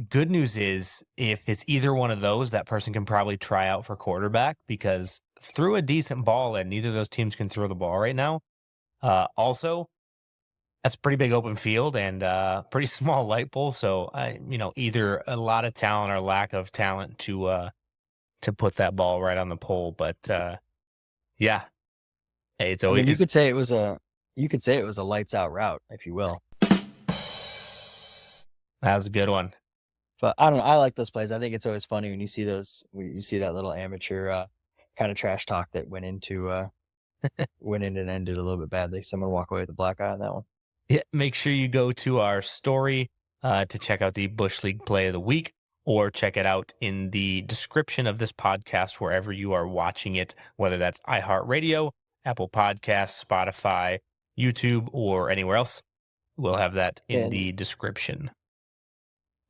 good news is if it's either one of those, that person can probably try out for quarterback because threw a decent ball and neither of those teams can throw the ball right now. Also, that's a pretty big open field and pretty small light pole. So, either a lot of talent or lack of talent to put that ball right on the pole. But yeah, hey, it's I always mean, you could say it was a lights out route, if you will. that was a good one. But I don't know. I like those plays. I think it's always funny when you see you see that little amateur kind of trash talk that went into went in and ended a little bit badly. Someone walk away with a black eye on that one. Yeah, make sure you go to our story to check out the Bush League Play of the Week, or check it out in the description of this podcast wherever you are watching it, whether that's iHeartRadio, Apple Podcasts, Spotify, YouTube, or anywhere else. We'll have that in the description.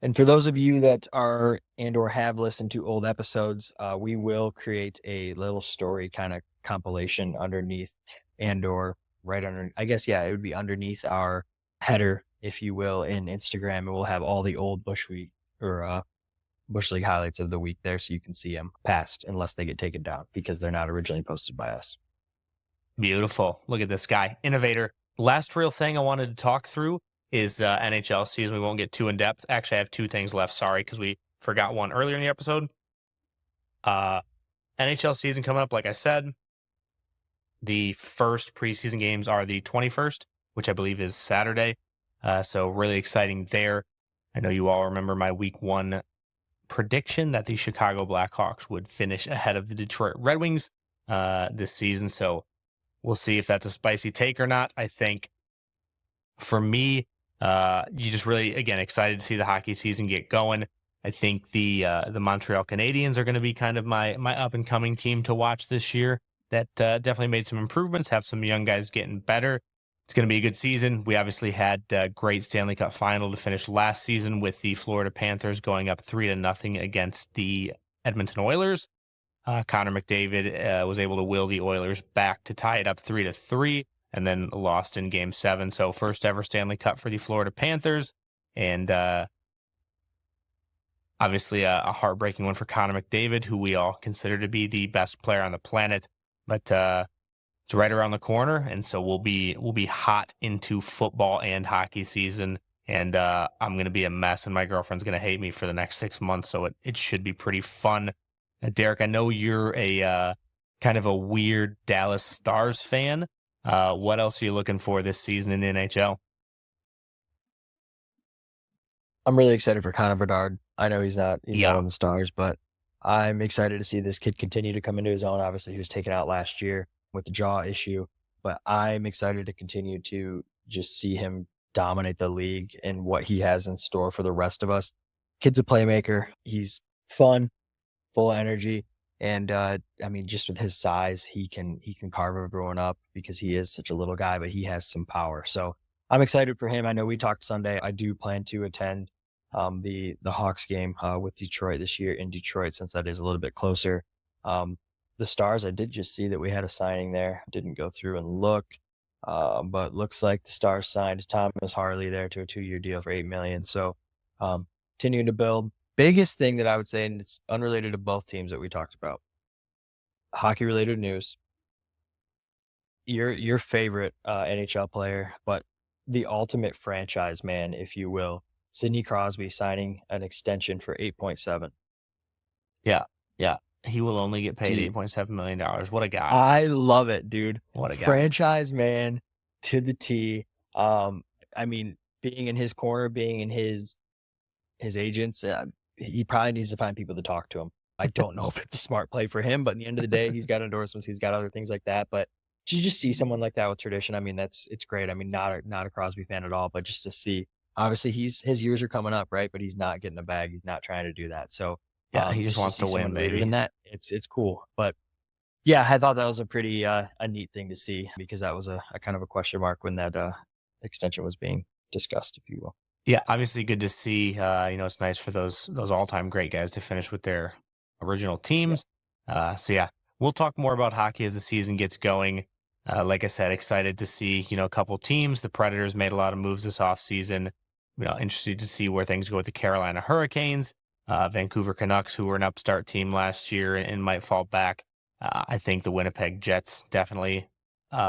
And for those of you that are and or have listened to old episodes, we will create a little story kind of compilation underneath and or right under, I guess, yeah, it would be underneath our header, if you will, in Instagram. And we'll have all the old Bush League highlights of the week there so you can see them past unless they get taken down because they're not originally posted by us. Beautiful. Look at this guy, innovator. Last real thing I wanted to talk through is NHL season. We won't get too in depth. Actually, I have two things left. Sorry, because we forgot one earlier in the episode. NHL season coming up, like I said. The first preseason games are the 21st, which I believe is Saturday. So really exciting there. I know you all remember my week 1 prediction that the Chicago Blackhawks would finish ahead of the Detroit Red Wings this season. So we'll see if that's a spicy take or not. I think for me, you just really, again, excited to see the hockey season get going. I think the Montreal Canadiens are going to be kind of my up and coming team to watch this year. That definitely made some improvements, have some young guys getting better. It's going to be a good season. We obviously had a great Stanley Cup final to finish last season with the Florida Panthers going up 3-0 against the Edmonton Oilers. Connor McDavid was able to will the Oilers back to tie it up 3-3 and then lost in Game 7. So first ever Stanley Cup for the Florida Panthers. And obviously a heartbreaking one for Connor McDavid, who we all consider to be the best player on the planet. But it's right around the corner, and so we'll be hot into football and hockey season. And I'm going to be a mess, and my girlfriend's going to hate me for the next 6 months, so it should be pretty fun. Derek, I know you're a kind of a weird Dallas Stars fan. What else are you looking for this season in the NHL? I'm really excited for Connor Bedard. I know he's not on the Stars, but I'm excited to see this kid continue to come into his own. Obviously, he was taken out last year with the jaw issue, but I'm excited to continue to just see him dominate the league and what he has in store for the rest of us. Kid's a playmaker. He's fun, full of energy. And I mean, just with his size, he can carve everyone up because he is such a little guy, but he has some power. So I'm excited for him. I know we talked Sunday. I do plan to attend the Hawks game with Detroit this year in Detroit, since that is a little bit closer. The Stars, I did just see that we had a signing there. Didn't go through and look, but looks like the Stars signed Thomas Harley there to a 2-year deal for $8 million. So continuing to build. Biggest thing that I would say, and it's unrelated to both teams that we talked about, hockey related news. Your favorite NHL player, but the ultimate franchise man, if you will, Sidney Crosby signing an extension for $8.7. Yeah. He will only get paid $8.7 million. What a guy. I love it, dude. What a guy. Franchise man to the T. I mean, being in his corner, being in his agents, he probably needs to find people to talk to him. I don't know if it's a smart play for him, but at the end of the day, he's got endorsements, he's got other things like that. But to just see someone like that with tradition, I mean, it's great. I mean, not a Crosby fan at all, but just to see, obviously his years are coming up, right? But he's not getting a bag. He's not trying to do that. So yeah, he just wants to win, baby. And that it's cool. But yeah, I thought that was a pretty a neat thing to see, because that was a kind of a question mark when that extension was being discussed, if you will. Yeah, obviously good to see. It's nice for those all-time great guys to finish with their original teams. So yeah, we'll talk more about hockey as the season gets going. Like I said, excited to see, a couple teams. The Predators made a lot of moves this offseason. Interested to see where things go with the Carolina Hurricanes, Vancouver Canucks, who were an upstart team last year and might fall back. I think the Winnipeg Jets definitely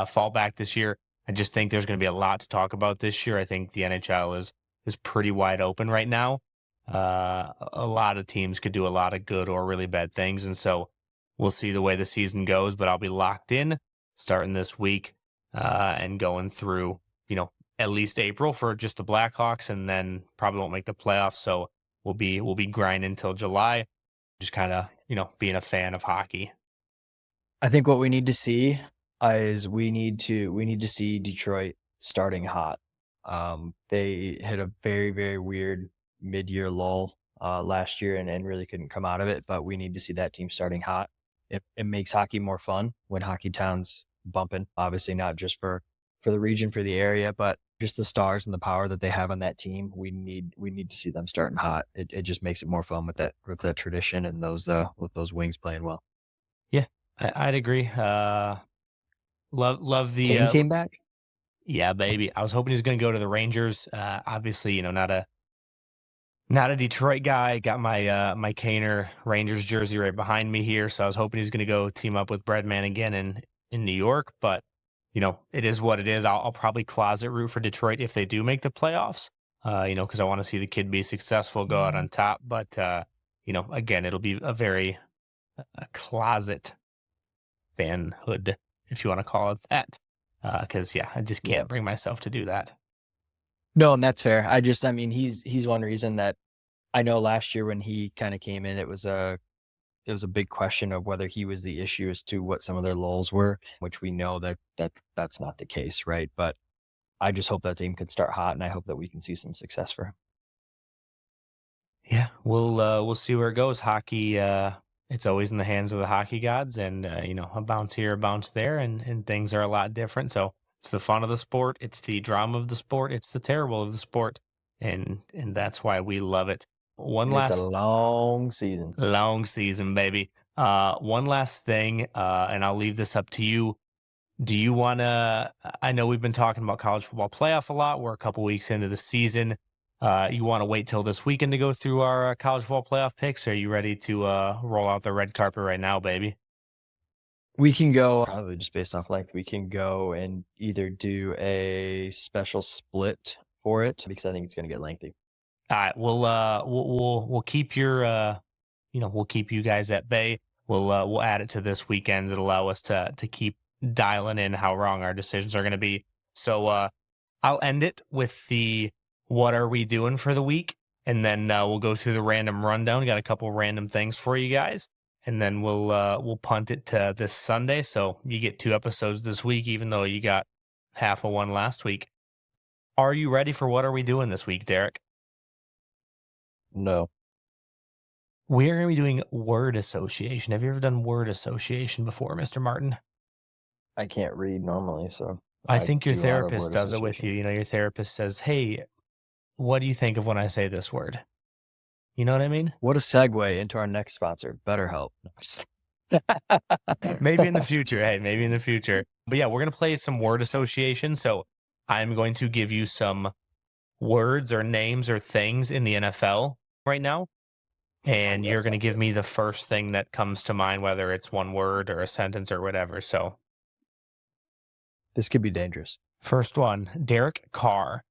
fall back this year. I just think there's going to be a lot to talk about this year. I think the NHL is pretty wide open right now. A lot of teams could do a lot of good or really bad things, and so we'll see the way the season goes. But I'll be locked in starting this week and going through, at least April for just the Blackhawks, and then probably won't make the playoffs. So we'll be grinding until July, just kind of being a fan of hockey. I think what we need to see is we need to see Detroit starting hot. They hit a very, very weird mid-year lull last year and really couldn't come out of it, but we need to see that team starting hot. It makes hockey more fun when Hockey Town's bumping, obviously not just for the region, for the area, but just the stars and the power that they have on that team. We need to see them starting hot. It just makes it more fun with that tradition and those with those wings playing well. Yeah, I'd agree. Love the Kane came back. Yeah, baby. I was hoping he was going to go to the Rangers. Obviously, not a Detroit guy. Got my Kaner Rangers jersey right behind me here, so I was hoping he's going to go team up with Breadman again in New York. But it is what it is. I'll probably closet root for Detroit if they do make the playoffs. Because I want to see the kid be successful, go out on top. But again, it'll be a closet fanhood, if you want to call it that. Because I just can't bring myself to do that. No, and that's fair. He's one reason that I know last year when he kind of came in, it was a big question of whether he was the issue as to what some of their lulls were, which we know that's not the case, right? But I just hope that team can start hot, and I hope that we can see some success for him. Yeah, we'll see where it goes. Hockey, it's always in the hands of the hockey gods, and a bounce here, a bounce there, and things are a lot different. So it's the fun of the sport, it's the drama of the sport, it's the terrible of the sport, and that's why we love it. It's a long season, baby. One last thing, and I'll leave this up to you. Do you want to? I know we've been talking about college football playoff a lot. We're a couple weeks into the season. You want to wait till this weekend to go through our college football playoff picks? Or are you ready to roll out the red carpet right now, baby? We can go probably just based off length. We can go and either do a special split for it because I think it's going to get lengthy. All right, we'll keep your we'll keep you guys at bay. We'll add it to this weekend. It'll allow us to keep dialing in how wrong our decisions are going to be. So I'll end it with the what are we doing for the week, and then we'll go through the random rundown. Got a couple random things for you guys, and then we'll punt it to this Sunday. So you get 2 episodes this week, even though you got half of one last week. Are you ready for what are we doing this week, Derek? No. We're going to be doing word association. Have you ever done word association before, Mr. Martin? I can't read normally, so I think your therapist does it with you. Your therapist says, "Hey, what do you think of when I say this word?" You know what I mean? What a segue into our next sponsor, BetterHelp. Maybe in the future. Hey, maybe in the future. But yeah, we're going to play some word association. So I'm going to give you some words or names or things in the NFL right now. And you're going to give me the first thing that comes to mind, whether it's one word or a sentence or whatever. So this could be dangerous. First one, Derek Carr.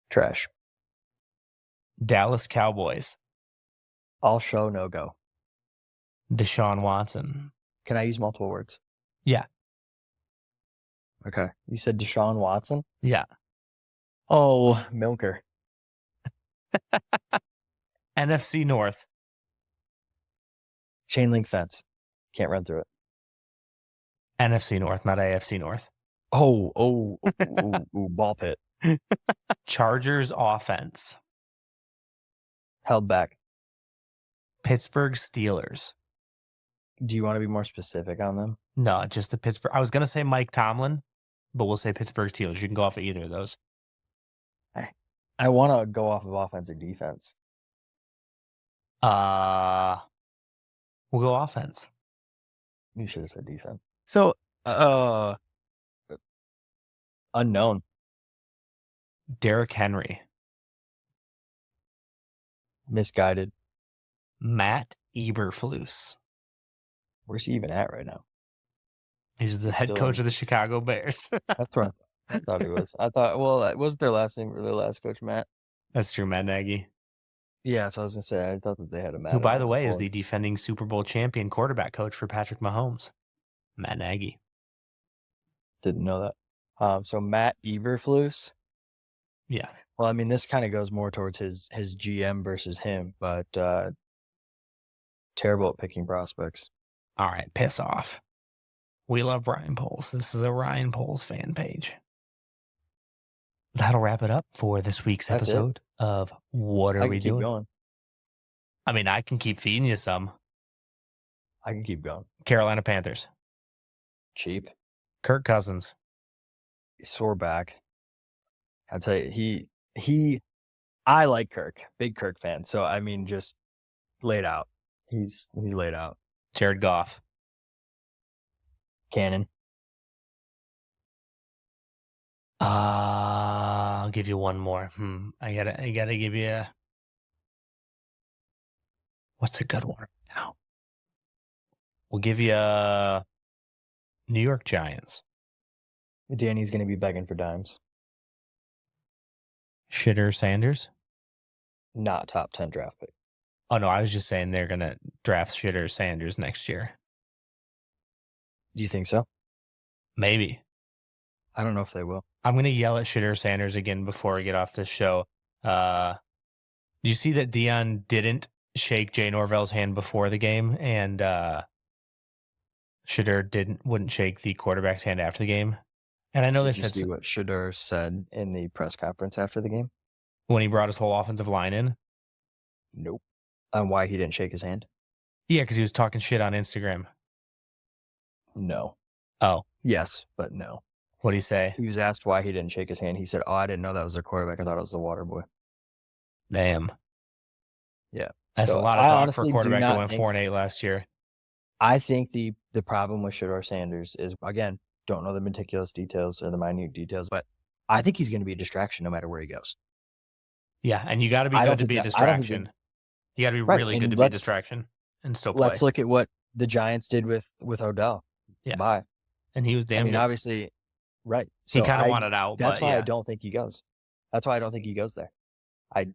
Trash. Dallas Cowboys. All show, no go. Deshaun Watson. Can I use multiple words? Yeah. Okay. You said Deshaun Watson? Yeah. Oh, Milker. NFC North. Chain link fence. Can't run through it. NFC North, not AFC North. Ooh, ball pit. Chargers offense. Held back. Pittsburgh Steelers. Do you want to be more specific on them? No, just the Pittsburgh. I was going to say Mike Tomlin, but we'll say Pittsburgh Steelers. You can go off of either of those. I want to go off of offense or defense. We'll go offense. You should have said defense. So, unknown. Derrick Henry. Misguided. Matt Eberflus. Where's he even at right now? He's the head Still coach in- of the Chicago Bears. That's what I thought he was. I thought, well, wasn't their last name or their last coach, Matt? That's true, Matt Nagy. Yeah, so I was going to say, I thought that they had a Matt. Who, by the way, is before. the defending Super Bowl champion quarterback coach for Patrick Mahomes. Matt Nagy. Didn't know that. So Matt Eberflus. Yeah. Well, I mean, this kind of goes more towards his GM versus him, but terrible at picking prospects. All right, piss off. We love Ryan Poles. This is a Ryan Poles fan page. That'll wrap it up for this week's That's it? episode of What Are I We can keep Doing? going. I mean, I can keep feeding you some. I can keep going. Carolina Panthers. Cheap. Kirk Cousins. Sore back. I'll tell you, I like Kirk. Big Kirk fan. So, I mean, just laid out. He's laid out. Jared Goff. Cannon. I'll give you one more. I gotta give you what's a good one now? We'll give you New York Giants. Danny's going to be begging for dimes. Shitter Sanders. Not top 10 draft pick. Oh no, I was just saying they're gonna draft Shitter Sanders next year. Do you think so? Maybe. I don't know if they will. I'm gonna yell at Shitter Sanders again before we get off this show. Do you see that Dion didn't shake Jay Norvell's hand before the game, and Shitter wouldn't shake the quarterback's hand after the game? And I know Did they you said see what Shedeur said in the press conference after the game? when he brought his whole offensive line in. Nope. On why he didn't shake his hand? Yeah, because he was talking shit on Instagram. No. Oh, Yes, but no. what'd he say? He was asked why he didn't shake his hand. He said, "Oh, I didn't know that was their quarterback. I thought it was the water boy." Damn. Yeah. That's So a lot of I talk for honestly a do quarterback that not went think- 4-8 last year. I think the problem with Shedeur Sanders is, again, don't know the meticulous details or the minute details, but I think he's going to be a distraction no matter where he goes. Yeah, and you got to be I don't good to think be a that- I don't think distraction. that- You got to be Right, really and good to be a let's- distraction and still play. Let's look at what the Giants did with Odell. Yeah. Bye. And he was I damn mean, good. obviously, right. He So kind of I- wanted out, That's but why yeah. I don't think he goes. That's why I don't think he goes there. I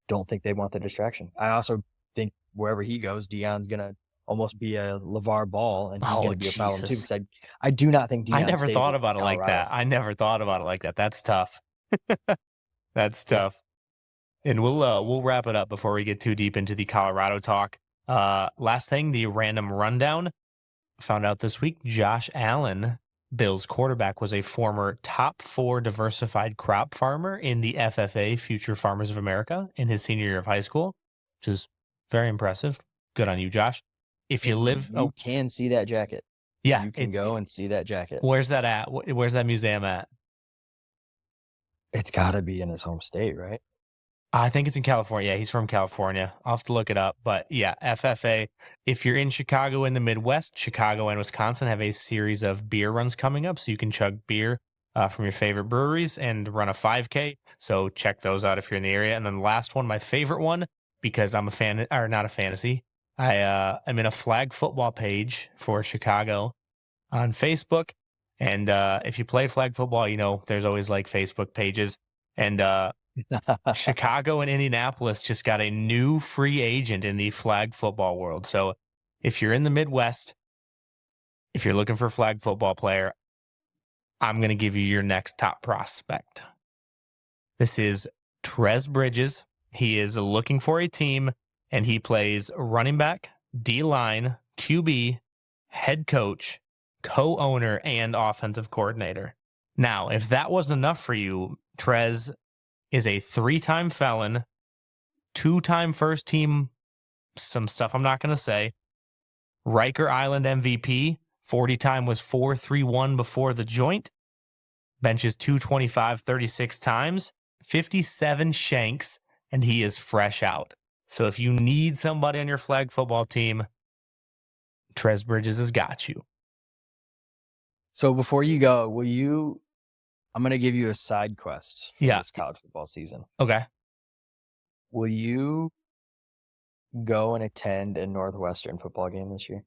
don't think they want the distraction. I also think wherever he goes, Deion's gonna almost be a LeVar Ball, and he's Oh, gonna be a problem too. Jesus. Because I do not think Deion I never stays thought at about it like Colorado. that. I never thought about it like that. That's tough. That's tough. And we'll wrap it up before we get too deep into the Colorado talk. Last thing, the random rundown. Found out this week, Josh Allen, Bills quarterback, was a former top 4 diversified crop farmer in the FFA, Future Farmers of America, in his senior year of high school, which is very impressive. Good on you, Josh. If you live, You can see that jacket. yeah, You can go and see that jacket. Where's that at? Where's that museum at? It's got to be in his home state, right? I think it's in California. Yeah, he's from California. I'll have to look it up. But yeah, FFA. If you're in Chicago in the Midwest, Chicago and Wisconsin have a series of beer runs coming up. So you can chug beer from your favorite breweries and run a 5K. So check those out if you're in the area. And then the last one, my favorite one, because I'm a fan, or not a fantasy. I'm in a flag football page for Chicago on Facebook. And if you play flag football, you know, there's always like Facebook pages. And Chicago and Indianapolis just got a new free agent in the flag football world. So if you're in the Midwest, if you're looking for a flag football player, I'm going to give you your next top prospect. This is Trez Bridges. He is looking for a team, and he plays running back, D-line, QB, head coach, co-owner, and offensive coordinator. Now, if that wasn't enough for you, Trez is a 3-time felon, 2-time first team, some stuff I'm not going to say, Riker Island MVP, 40-time was 4-3-1 before the joint, benches 225 36 times, 57 shanks, and he is fresh out. So if you need somebody on your flag football team, Trez Bridges has got you. So before you go, I'm going to give you a side quest for Yeah. this college football season. Okay. Will you go and attend a Northwestern football game this year?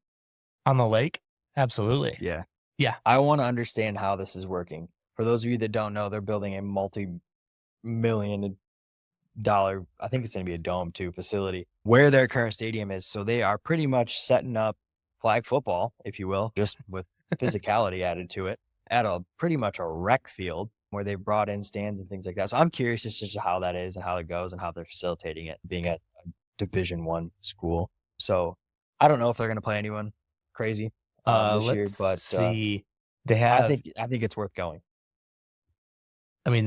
On the lake? Absolutely. Yeah. Yeah. I want to understand how this is working. For those of you that don't know, they're building a multi-million-dollar, I think it's going to be a dome too, facility where their current stadium is. So they are pretty much setting up flag football, if you will, just with physicality added to it, at a pretty much a rec field where they brought in stands and things like that. So I'm curious as to how that is and how it goes and how they're facilitating it, being at a Division I school. So I don't know if they're going to play anyone crazy this year, Let's but see. They have. I think it's worth going. I mean,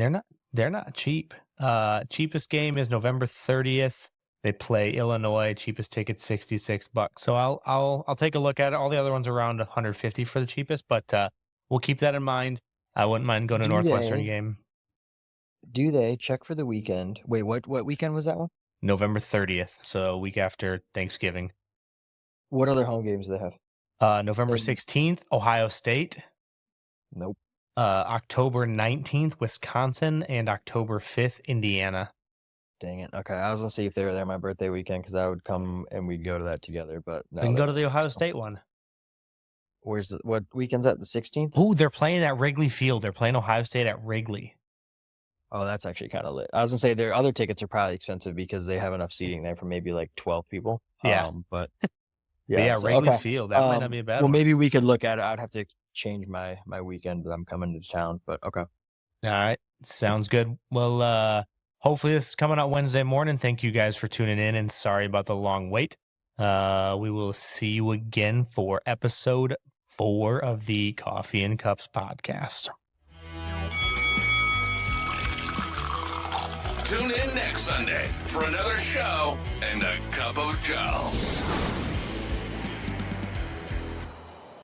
they're not cheap. Cheapest game is November 30th. They play Illinois. Cheapest ticket $66. So I'll take a look at it. All the other ones are around $150 for the cheapest, but we'll keep that in mind. I wouldn't mind going to a Northwestern game. Do they check for the weekend? Wait, what weekend was that one? November 30th, so a week after Thanksgiving. What other home games do they have? November 16th, Ohio State. Nope. October 19th, Wisconsin, and October 5th, Indiana. Dang it. Okay, I was gonna see if they were there my birthday weekend because I would come and we'd go to that together. But no, We can go to the Ohio State one. What weekend's that? The 16th? Oh, they're playing at Wrigley Field. They're playing Ohio State at Wrigley. Oh, that's actually kind of lit. I was gonna say their other tickets are probably expensive because they have enough seating there for maybe like 12 people. Yeah. But so Wrigley Field. That might not be a bad well, one. maybe we could look at it. I'd have to change my weekend that I'm coming to town. But okay. All right. Sounds good. Well, hopefully this is coming out Wednesday morning. Thank you guys for tuning in, and sorry about the long wait. We will see you again for episode 4 of the Coffee and Cups podcast. Tune in next Sunday for another show and a cup of Joe.